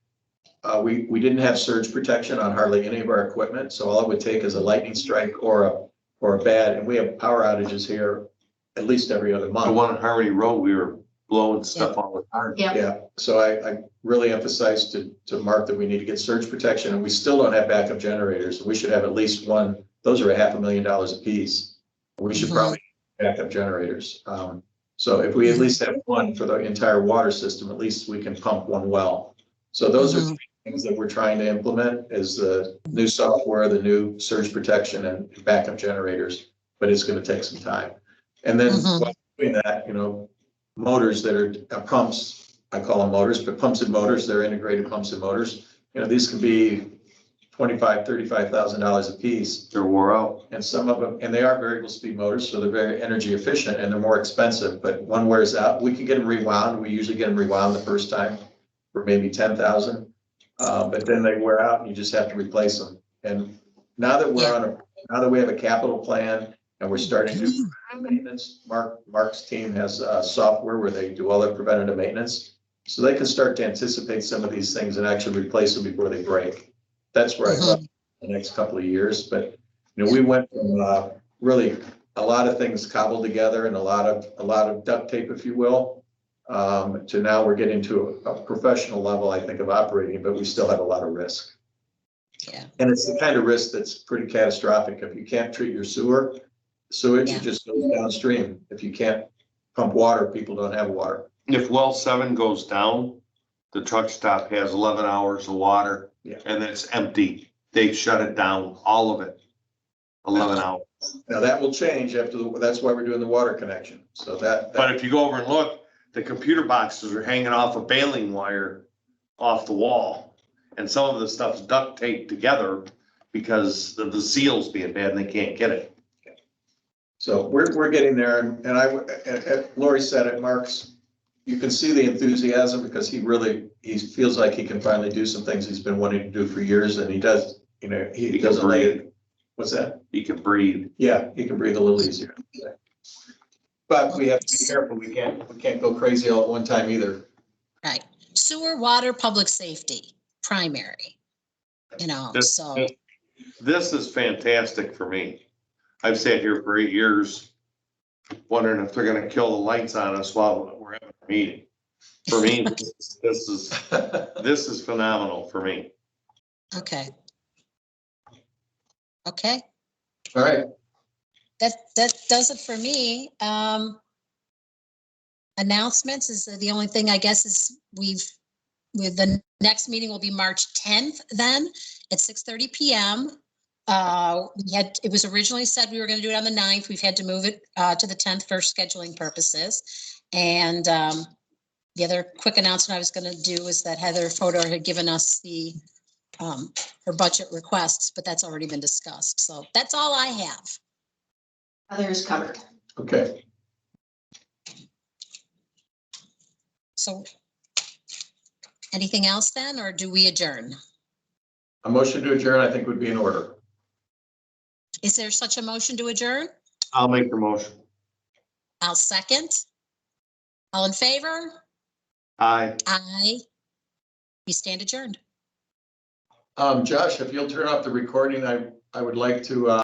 We didn't have surge protection on hardly any of our equipment. So all it would take is a lightning strike or a bad, and we have power outages here at least every other month. The one on Harmony Road, we were blowing stuff all the time. Yeah, so I really emphasized to Mark that we need to get surge protection, and we still don't have backup generators. We should have at least one. Those are $500,000 a piece. We should probably have backup generators. So if we at least have one for the entire water system, at least we can pump one well. So those are three things that we're trying to implement: is the new software, the new surge protection, and backup generators. But it's going to take some time. And then while doing that, motors that are pumps, I call them motors, but pumps and motors, they're integrated pumps and motors. These can be $25,000, $35,000 a piece. They're wore out. And some of them, and they are variable speed motors, so they're very energy efficient and they're more expensive, but one wears out. We can get them rewound. We usually get them rewound the first time for maybe 10,000. But then they wear out and you just have to replace them. And now that now that we have a capital plan and we're starting to do maintenance, Mark's team has software where they do all their preventative maintenance. So they can start to anticipate some of these things and actually replace them before they break. That's where I thought the next couple of years. But we went from really a lot of things cobbled together and a lot of duct tape, if you will, to now we're getting to a professional level, I think, of operating, but we still have a lot of risk. Yeah. And it's the kind of risk that's pretty catastrophic. If you can't treat your sewage, it just goes downstream. If you can't pump water, people don't have water. If well 7 goes down, the truck stop has 11 hours of water and then it's empty. They shut it down, all of it, 11 hours. Now that will change that's why we're doing the water connection. So But if you go over and look, the computer boxes are hanging off a baling wire off the wall. And some of the stuff's duct taped together because of the seals being bad and they can't get it. So we're getting there, and Lori said it, Mark's, you can see the enthusiasm because he feels like he can finally do some things he's been wanting to do for years, and he does, he doesn't breathe. What's that? He can breathe. Yeah, he can breathe a little easier. But we have to be careful. We can't go crazy all at one time either. Right. Sewer, water, public safety, primary, This is fantastic for me. I've sat here for 8 years wondering if they're gonna kill the lights on us while we're having a meeting. For me, this is phenomenal for me. Okay. All right. That does it for me. Announcements is the only thing I guess is the next meeting will be March 10th then at 6:30 p.m. It was originally said we were going to do it on the 9th. We've had to move it to the 10th for scheduling purposes. And the other quick announcement I was going to do was that Heather Fodor had given us her budget requests, but that's already been discussed. So that's all I have. Others covered. Okay. So anything else then, or do we adjourn? A motion to adjourn, I think, would be in order. Is there such a motion to adjourn? I'll make the motion. I'll second. All in favor? Aye. Aye. We stand adjourned. Josh, if you'll turn off the recording, I would like to,